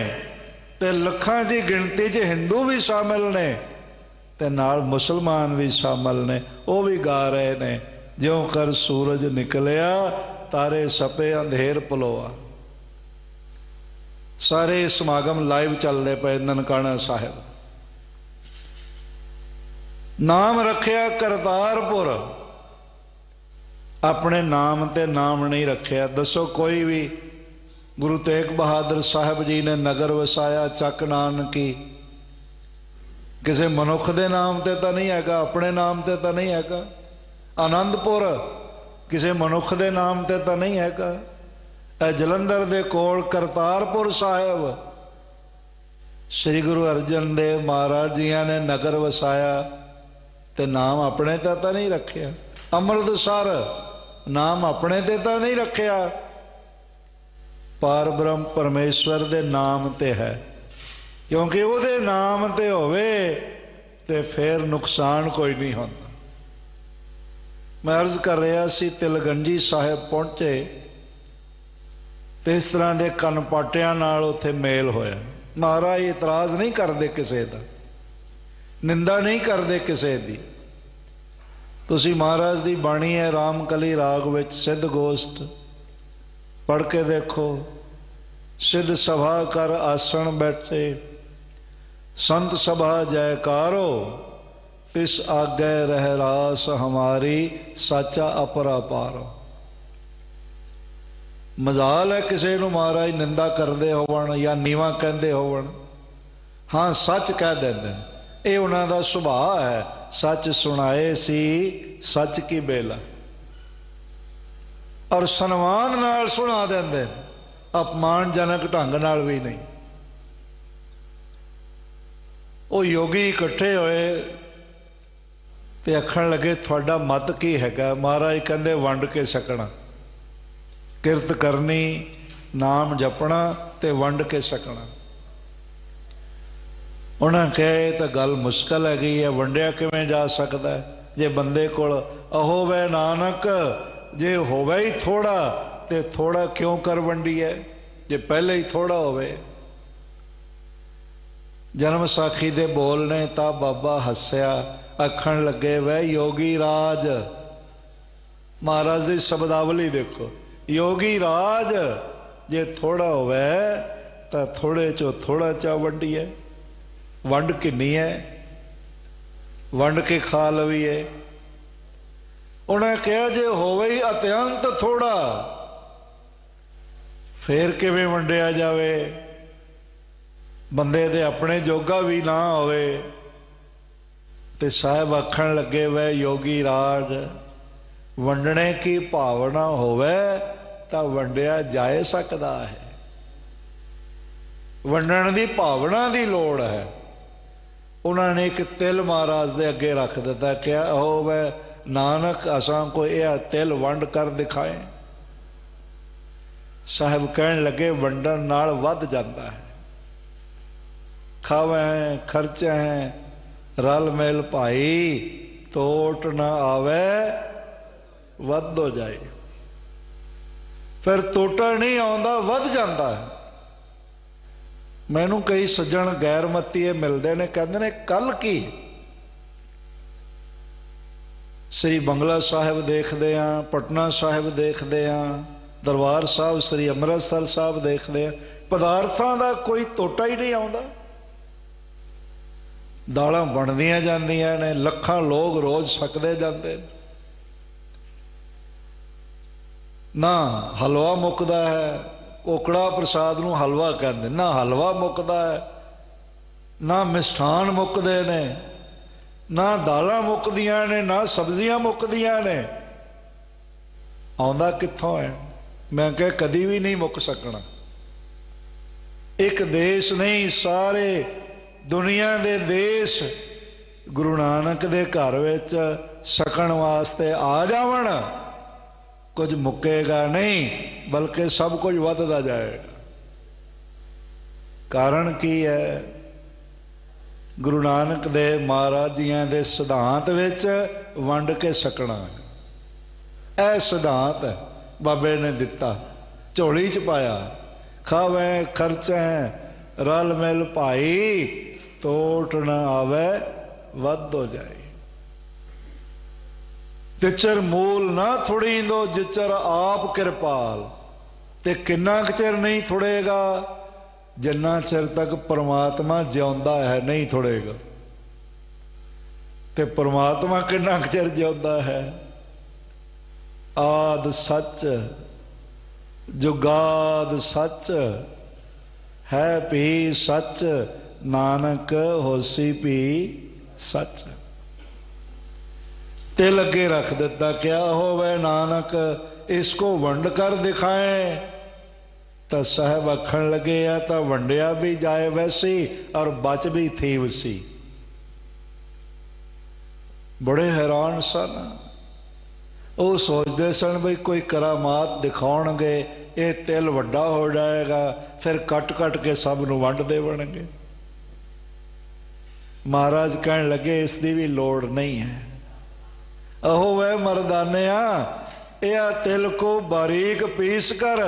ते लखां की गिनती च हिंदू भी शामिल ने ते नाल मुसलमान भी शामिल ने, वो भी गा रहे ने, ज्यों कर सूरज निकलिया तारे सपे अंधेर पलोआ। सारे समागम लाइव चलते पे ननकाना साहिब। नाम रखिया करतारपुर, अपने नाम ते नाम नहीं रखिया। दसो कोई भी गुरु तेग बहादुर साहब जी ने नगर वसाया चक नानकी, किसी मनुख के नाम ते तो नहीं हैगा, अपने नाम ते तो नहीं हैगा। आनंदपुर किसी मनुख के नाम ते तो नहीं हैगा। जलंधर दे कोल करतारपुर साहिब श्री गुरु अर्जन देव महाराज जी ने नगर वसाया ते नाम अपने ते तो नहीं रखिया। अमृतसर नाम अपने ते तो नहीं रखिया, पार ब्रह्म परमेश्वर दे नाम ते है, क्योंकि उहदे नाम ते होवे ते फिर नुकसान कोई नहीं होता। मैं अर्ज कर रहा सी तिलगंजी साहिब पहुंचे तो इस तरह के कनपाटियां नाल उत्थे मेल होया। महाराज इतराज़ नहीं करते किसी का, निंदा नहीं करते किसी की। तुसी महाराज की बाणी है रामकली राग विच सिद्ध गोष्ठ पढ़ के देखो। सिद्ध सभा कर आसन बैठे संत सभा जयकारो, तिस आगे रह रास हमारी साचा अपरा पारो। मजाल है किसी को महाराज निंदा करते होवन या नीवा कहते होवन, हाँ सच कह देंगे, ये उन्हों का सुभाव है। सच सुनाए सी सच की बेला, और सन्मान नाल सुना देंगे, अपमानजनक ढंग नाल भी नहीं। वो योगी इकट्ठे होए ते आखण लगे थोड़ा मत की हैगा। महाराज कहते वंड के सकना, किरत करनी, नाम जपना ते वंड के सकना। उन्हें कहे तो गल मुश्किल हैगी है, वंडिया किवें जा सकता है जे बंदे कोल अहो वे नानक जे होवे ही थोड़ा ते थोड़ा क्यों कर वंडी है जे पहले ही थोड़ा होवे। जन्म साखी दे बोल ने ता बाबा हसया, आखण लगे वह योगी राज। महाराज की शब्दावली देखो, योगी राज जे थोड़ा होवे तो थोड़े चो थोड़ा चा वंडी है। वंड किन्नी है, वंड के खा लवीए। उन्हें कहा जे होवे ही अत्यंत थोड़ा फिर किवें वंडिया जावे। बंदे दे अपने जोगा भी ना होवे ते साहब आखण लगे वह योगी राज वंडने की भावना होवे तो वंडिया जा सकता है। वंडन की भावना की लोड़ है। उन्होंने एक तिल महाराज दे अगे रख दिता, क्या हो वह नानक असां को यह तिल वंड कर दिखाए। साहब कहन लगे वंडन नाल वध जाता है, खावे हैं खर्चे हैं रल मिल भाई, तोट ना आवे वध हो जाए। फिर तोटा नहीं आता, वध जाता है। मैनू कई सज्जन गैरमतीए मिलते ने, कहते ने कल की श्री बंगला साहिब देखते हैं, पटना साहिब देखते हैं, दरबार साहब श्री अमृतसर साहब देखते हैं, पदार्थों का कोई तोटा ही नहीं आता। दालां बनदियां जांदियां ने, लखां लोग रोज छकदे जाते, ना हलवा मुकदा है। कोकड़ा प्रसाद नूं हलवा कहंदे, ना हलवा मुकदा है, ना मिष्ठान मुकदे ने, ना दालां मुकदियां ने, ना सब्जियां मुकदियां ने। आउंदा कित्थों है? मैं कह कदी भी नहीं मुक सकना। एक देश नहीं, सारे दुनिया दे देश गुरु नानक दे घर विच सकण वास्ते आ जावण, कुछ मुकेगा नहीं, बल्कि सब कुछ वधदा जाएगा। कारण की है? गुरु नानक दे महाराज जियां दे सिद्धांत विच वंड के सकना है। यह सिद्धांत बाबे ने दिता, झोली च पाया, खावें खर्चें रल मिल भाई, तोट न आवे वध हो जाए। तिचर मूल ना थोड़ी दो जिचर आप कृपाल। ते किन्ना चिर नहीं थोड़ेगा? जिन्ना चिर तक परमात्मा जिਉਂਦਾ है नहीं थोड़ेगा। ते परमात्मा किन्ना चिर जिਉਂਦਾ है? आद सच जुगाद सच है भी सच, नानक होसी भी सच। तिल अगे रख दिता, क्या होवे नानक इसको वंड कर दिखाएं। तो साहब आखण लगे आ तो वंडिया भी जाए वैसी और बच भी थी वसी। बड़े हैरान सन। वो सोचते सन भाई कोई करामात दिखाउणगे, ये तिल वड्डा हो जाएगा, फिर कट कट के सब नूं वंड देवणगे। महाराज कहण लगे इसकी भी लोड़ नहीं है। अहो वह मर्दानिया, यह तिल को बारीक पीस कर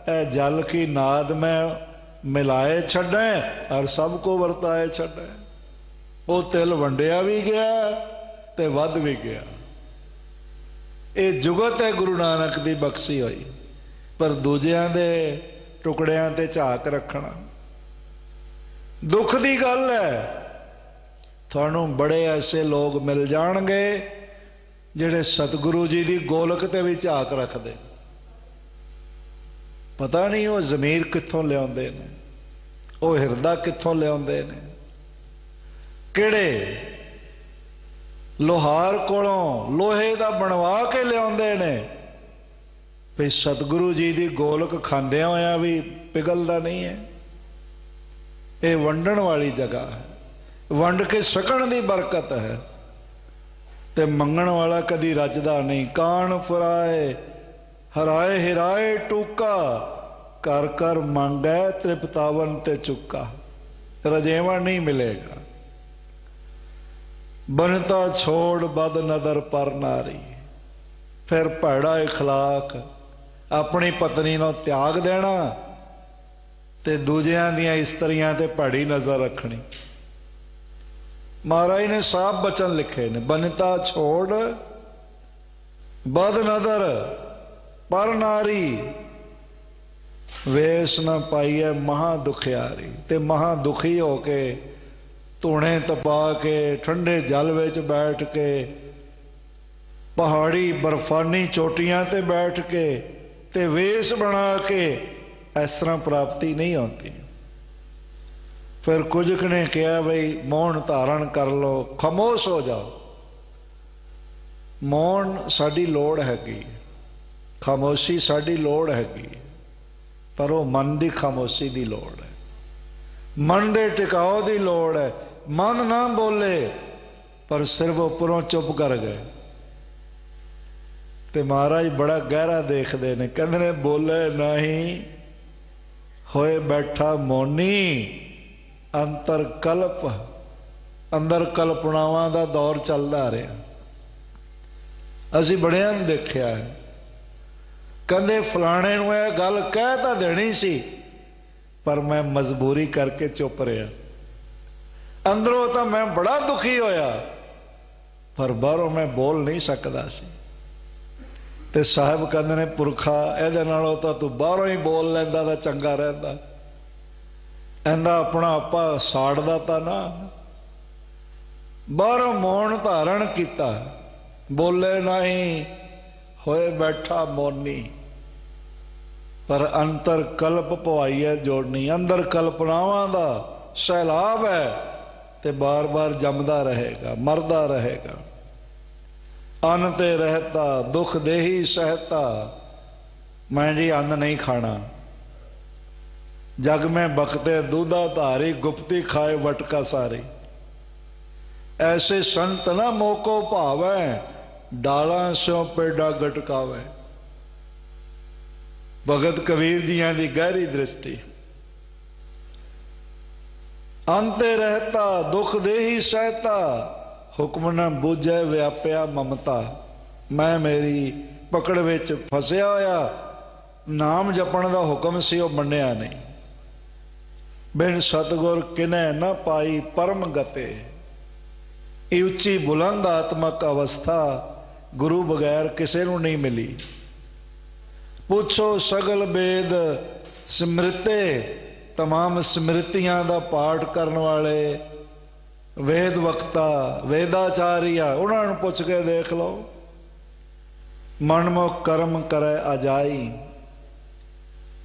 ए जल की नाद में मिलाए छड़ें और सबको वरताए छड़ें। वो तिल वंडिया भी गया ते वध भी गया। ये जुगत है गुरु नानक की बख्शी हुई। पर दूजियां दे टुकड़ियां ते झाक रखना दुख की गल है। थानू बड़े ऐसे लोग मिल जाणगे जिहड़े सतगुरु जी की गोलक ते भी झाक रखते। पता नहीं वो जमीर कित्थों लियाउंदे ने, वो हिरदा कित्थों लियाउंदे ने, किहड़े लोहार कोलों लोहे दा बनवा के लियाउंदे ने। भी सतगुरु जी की गोलक खांदे होया भी पिघलदा नहीं है। ये वंडण वाली जगह है, वंड के सकण दी बरकत है। ते मंगण वाला कदी रजदा नहीं। कान फुराए हराए हिराए टूका, कर कर मांगै त्रिपतावन ते चुका। रजेवा नहीं मिलेगा। बनता छोड़ बद नदर पर नारी। फिर भैड़ा इखलाक, अपनी पत्नी नूं त्याग देना ते दूजियां दियां इस्त्रियां ते भैड़ी नज़र रखनी। महाराज ने साफ बचन लिखे ने, बनता छोड़ बद नदर पर नारी, वेश न पाइए महा दुखियारी। ते महा दुखी होके धूणे तपा के ठंडे जल विच बैठ के पहाड़ी बर्फानी चोटियां ते बैठ के ते वेश बना के इस तरह प्राप्ति नहीं होती। फिर कुछ ने कहा भाई मौन धारण कर लो, खामोश हो जाओ। मौन साडी लोड़ हैगी, खामोशी साडी लोड़ हैगी, पर वो मन की खामोशी की लोड़ है, मन के टिकाव की लोड़ है। मन ना बोले पर सिर्फ उपरों चुप कर गए। ते महाराज बड़ा गहरा देखते ने, कहते ने बोले नहीं होए बैठा मौनी, अंतर कल्प, अंदर कल्पनावां दा दौर चलदा रहा। असी बड़ियां नूं देखिया है, कहंदे फलाणे नूं यह गल कह तां देनी सी पर मैं मजबूरी करके चुप रहा। अंदरों तो मैं बड़ा दुखी होया पर बाहरों मैं बोल नहीं सकता सी। ते साहब कहते ने पुरखा इहदे नालों तां तू बाहरों ही बोल लैंदा तां चंगा रहिंदा, इहदा अपना आपा साड़दा तां ना। बाहरों मौन धारण किया, बोले नहीं, होए बैठा मौनी, पर अंतर कल्प पवाई है जोड़नी। अंदर कल्पनावां दा सैलाब है ते बार बार जमदा रहेगा, मरदा रहेगा। अन्न ते रहता दुख देही सहता, मैं जी अन्न नहीं खाना। जग में बकते दूधा धारी, गुप्ती खाए वटका सारी। ऐसे संत ना मोको भावै, डाला स्यों पेडा गटकावे। भगत कबीर जियां दी गहरी दृष्टि। अंते रहता दुख देही सहता, हुक्म न बूझे व्याप्या ममता। मैं मेरी पकड़ विच फसिया होया, नाम जपण दा हुक्म सी वो मन्निया नहीं। बिन सतगुर किने न पाई परम गते, ये उच्ची बुलंद आत्मक अवस्था गुरु बगैर किसे नूं नहीं मिली। पूछो सगल बेद स्मृते, तमाम स्मृतियां दा पाठ करने वाले वेद वक्ता वेदाचारी आ, उन्होंने पुछ के देख लो। मनमुख कर्म करे अजाई,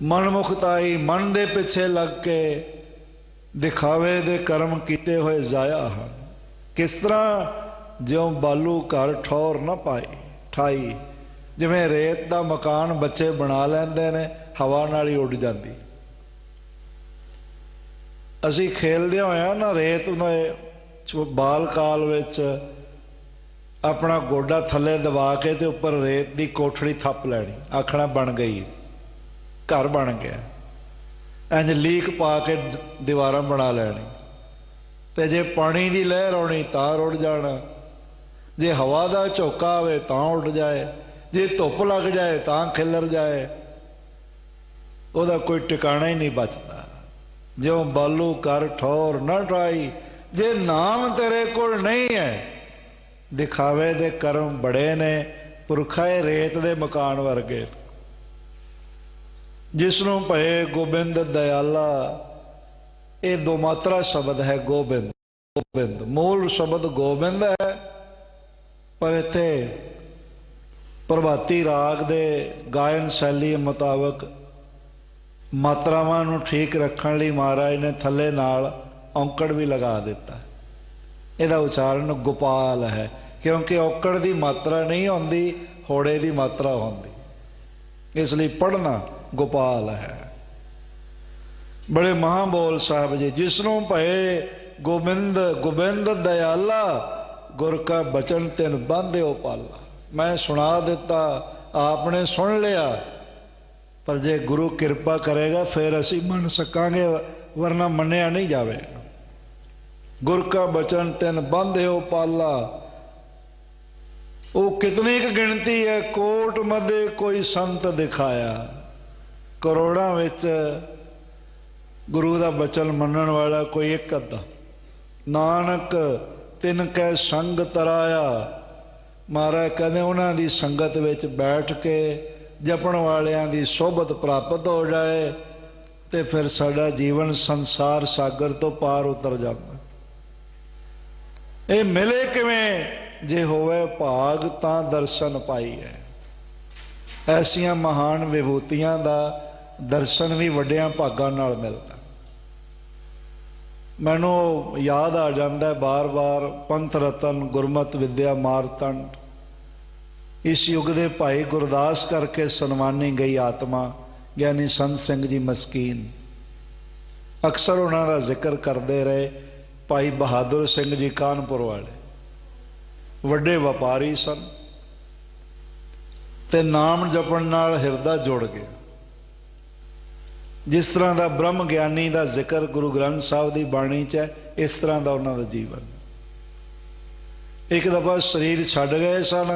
मनमुखताई मन दे पिछे लग के दिखावे दे कर्म किते हुए जाया हैं। किस तरह ज्यों बालू घर ठौर न पाई ठाई, जिवें रेत का मकान बच्चे बना लेंदे ने, हवा नाल ही उड़ जाती। असी खेलदे होया ना रेत बाल काल विच अपना गोडा थले दबा के ते उपर रेत की कोठड़ी थप लैनी, आखना बन गई, घर बन गया। इंज लीक पा के दीवारां बना लैनी, ते जे पानी की लहर आनी तां रुड़ जाना, जे हवा का झोंका आवे तां उड़ जाए, जे धुप लग जाए तां खिलर जाए, ਉਹਦਾ कोई ठिकाना ही नहीं बचता। ज्यों बालू कर ठौर न ठाई, जे नाम तेरे कोल नहीं है, दिखावे दे कर्म बड़े ने, पुरखा रेत दे मकान वर्गे। जिसनों भये गोबिंद दयाला, ये दो मात्रा शब्द है गोबिंद। गोबिंद मूल शब्द गोबिंद है, पर इत्थे प्रभाती राग दे गायन शैली मुताबक मात्रावां नूं ठीक रखण लई महाराज ने थले नाल औंकड़ भी लगा दिता। इहदा उच्चारण गोपाल है, क्योंकि औकड़ की मात्रा नहीं होंदी, होड़े की मात्रा होंदी, इसलिए पढ़ना गोपाल है। बड़े महाबोल साहब जी, जिसनों भये गोबिंद गोबिंद दयाला, गुर का बचन तिन बांधिओ पाला। मैं सुना दिता, आपने सुन लिया, पर जे गुरु कृपा करेगा फिर असी मन सकांगे, वरना मन्निया नहीं जावेगा। गुर का बचन तिन बांधिओ पाला, वो कितनी क गिनती है, कोट मध्य कोई संत दिखाया। करोड़ां विच गुरु का बचन मनण वाला कोई एक अद्धा। नानक तिन कै संग तराया, महाराज कहते उन्हां दी संगत विच बैठ के जपण वालियां दी सोबत प्राप्त हो जाए, तो फिर साडा जीवन संसार सागर तो पार उतर जाता। ये मिले किवें, जे होवे भाग तां दर्शन पाई है। ऐसियां महान विभूतियां दा दर्शन भी वड्डियां भागां नाल मिलदा। मैनू याद आ जाता है बार बार पंथ रतन गुरमत विद्या मारतंड, इस युग दे भाई गुरदास करके सन्मानी गई आत्मा ज्ञानी संत सिंह जी मस्कीन। अक्सर उन्हां दा जिक्र करते रहे। भाई बहादुर सिंह जी कानपुर वाले वड्डे व्यापारी सन, ते नाम जपण नाल हिरदा जुड़ गया। जिस तरह का ब्रह्म ज्ञानी का जिक्र गुरु ग्रंथ साहब की बाणी च है, इस तरह का उन्होंने जीवन। एक दफा शरीर छड्ड गए सन,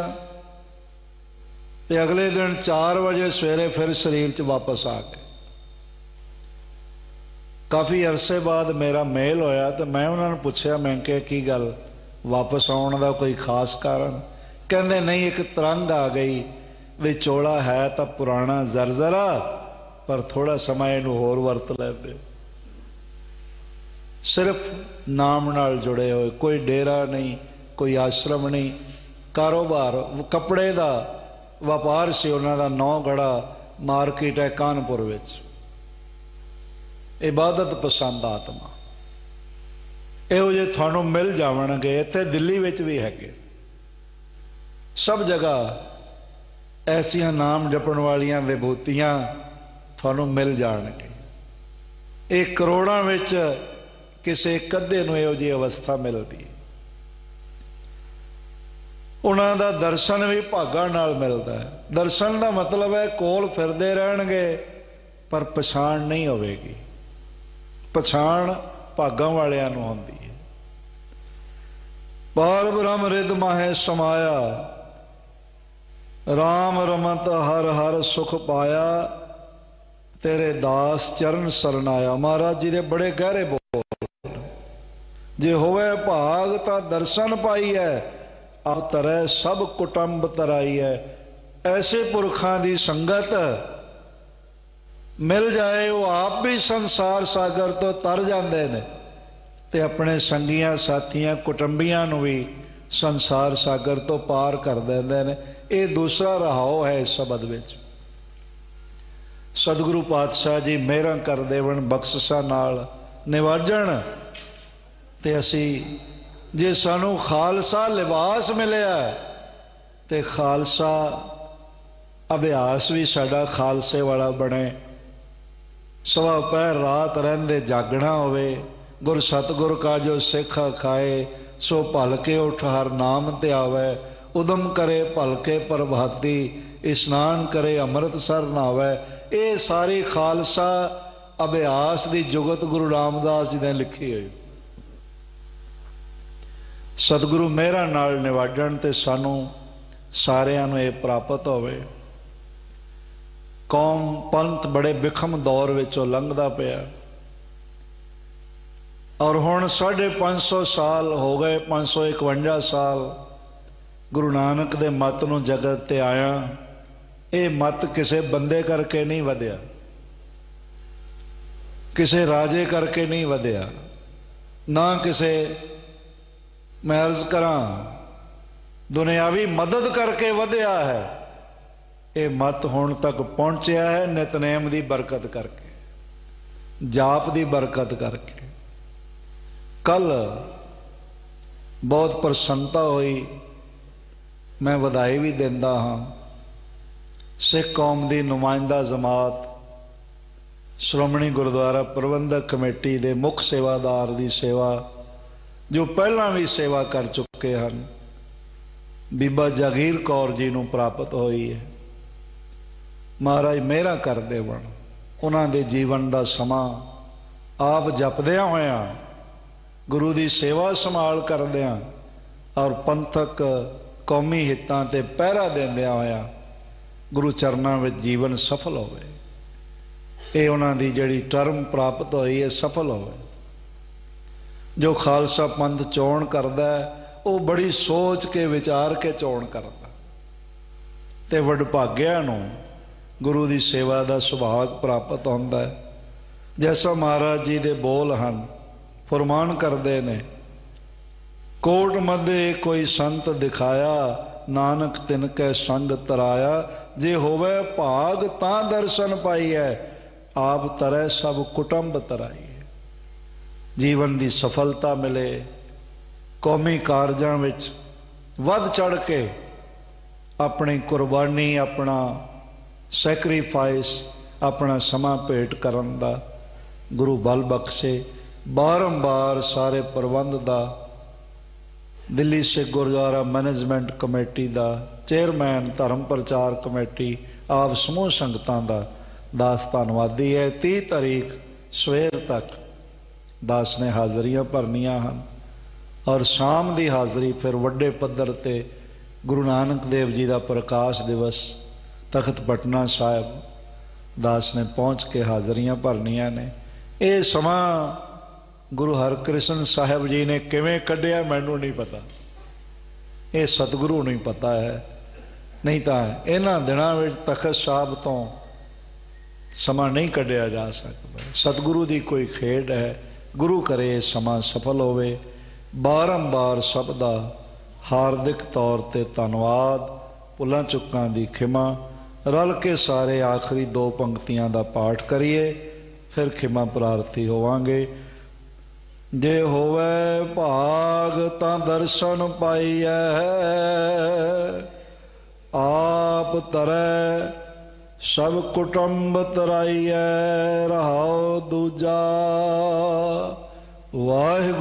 ते अगले दिन 4 बजे सवेरे फिर शरीर च वापस आ गए। काफ़ी अरसे बाद मेरा मेल होया, तो मैं उन्होंने पूछा, मैं क्या की गल, वापस आने का कोई खास कारण? कहते नहीं, एक तरंग आ गई भी चोला है तो पुराना जरजरा, पर थोड़ा समय इनू होर वरत लेंदे। सिर्फ नाम नाल जुड़े हुए, कोई डेरा नहीं, कोई आश्रम नहीं, कारोबार कपड़े का व्यापार से उन्हों का 9 गड़ा मार्केट है कानपुर विच। इबादत पसंद आत्मा इहो जे थानू मिल जावणगे। इत्थे दिल्ली विच भी हैगे, सब जगह ऐसिया नाम जपण वालियां विभूतियां थानू मिल जाणगे। एक करोड़ां विच किसी एक अद्धे नूं इहो जी अवस्था मिलदी। उन्हां दा दर्शन भी भागां नाल मिलदा है। दर्शन का मतलब है कोल फिरदे रहणगे पर पछाण नहीं होवेगी। पछाण भागां वालियां नूं हुंदी है। पार ब्रह्म रिद माहे समाया, राम रमत हर हर सुख पाया, तेरे दास चरण सरनाया। महाराज जी दे बड़े गहरे बोल। जे होवे भाग तां दर्शन पाई है, अब तरह सब कुटुंब तराई है। ऐसे पुरखां दी संगत मिल जाए, वो आप भी संसार सागर तो तर जाते ने, ते अपने संगियां साथियां कुटुंबियां नूं भी संसार सागर तो पार कर देंदे ने। ये दूसरा रहाओ है इस शब्द विच। सतगुरु पातशाह जी मेहर कर देवन, बख्शिशां नाल निवाजण, ते असी जे सानू खालसा लिबास मिलिया ते खालसा अभ्यास भी साडा खालसे वाला बने। सवा पहर रात रहंदे जागना होवे। गुर सतगुर का जो सिखा खाए, सो भलके उठ हर नाम ते आवे। उदम करे भलके प्रभाती, इशनान करे अमृतसर नहावे। ये सारी खालसा अभ्यास की जुगत गुरु रामदास जी ने लिखी हुई। सतगुरु मेहरा नाल निवाजण ते सानू सारियां नूं ये प्राप्त होवे। कौम पंथ बड़े बिखम दौर विचों लंघदा पिया, और हुण 550 साल हो गए, 551 साल गुरु नानक दे मत नूं जगत ते आया। ये मत किसी बंदे करके नहीं वधिया, किसी राजे करके नहीं वधिया, ना किसी मैं अर्ज करा दुनियावी मदद करके वधिया है। ये मत हुण तक पहुंचया है नितनेम की बरकत करके, जाप की बरकत करके। कल बहुत प्रसन्नता हुई, मैं बधाई भी देंदा हाँ। सिख कौम की नुमाइंदा जमात श्रोमणी गुरुद्वारा प्रबंधक कमेटी के मुख सेवादार की सेवा, जो पहला भी सेवा कर चुके हैं, बीबा जागीर कौर जी नूं प्राप्त हुई है। महाराज मेहर कर देवन, उन्हां दे जीवन का समा आप जपदिया होया, गुरु की सेवा संभाल करदिया और पंथक कौमी हितां ते पहरा देंदिया होया गुरु चरनां विच जीवन सफल होवे। ये उन्हां दी जिहड़ी टर्म प्राप्त हुई है सफल होवे। जो खालसा पंथ चोण करदा है, वो बड़ी सोच के विचार के चोण करदा, ते वडभाग्या नूं गुरु की सेवा का सुभाग प्राप्त होंदा है। जैसा महाराज जी दे बोल हैं, फरमान करते ने, कोट मध्य कोई संत दिखाया, नानक तिनकै संग तराया। जे होवे भाग तां दर्शन पाई है, आप तरह सब कुटुंब तराई है। जीवन की सफलता मिले, कौमी कारजां विच वध चढ़ के अपनी कुर्बानी, अपना सैक्रीफाइस, अपना समा भेंट करन दा गुरु बल बख्शे। बारंबार सारे प्रबंध दा, दिल्ली सिख गुरुद्वारा मैनेजमेंट कमेटी दा चेयरमैन, धर्म प्रचार कमेटी, आप समूह संगतां दा दास धन्नवादी है। 30 तारीख सवेर तक दास ने हाज़रियां भरनियां हैं, और शाम की हाज़री फिर वड्डे पद्धर ते गुरु नानक देव जी का प्रकाश दिवस तख्त पटना साहिब दास ने पहुँच के हाज़रियां भरनियां ने। ये समा गुरु हरकृष्ण साहिब जी ने किवें कढ़िया मैनू नहीं पता, ये सतगुरु नहीं पता है। नहीं तो इन्हां दिनां विच तखत साहब तो समा नहीं कढ़िया जा सकता। सतगुरु की कोई खेड है। गुरु करे समा सफल होवे। बारंबार सब दा हार्दिक तौर ते धन्नवाद। भुलां चुकां दी खिमा। रल के सारे आखिरी दो पंक्तियां दा पाठ करिए, फिर खिमा प्रार्थी होवांगे। जे होवे भाग तां दर्शन पाइए, आप तरै सब कुटुंब तराइए, रहाओ दूजा। वाहिगुरू।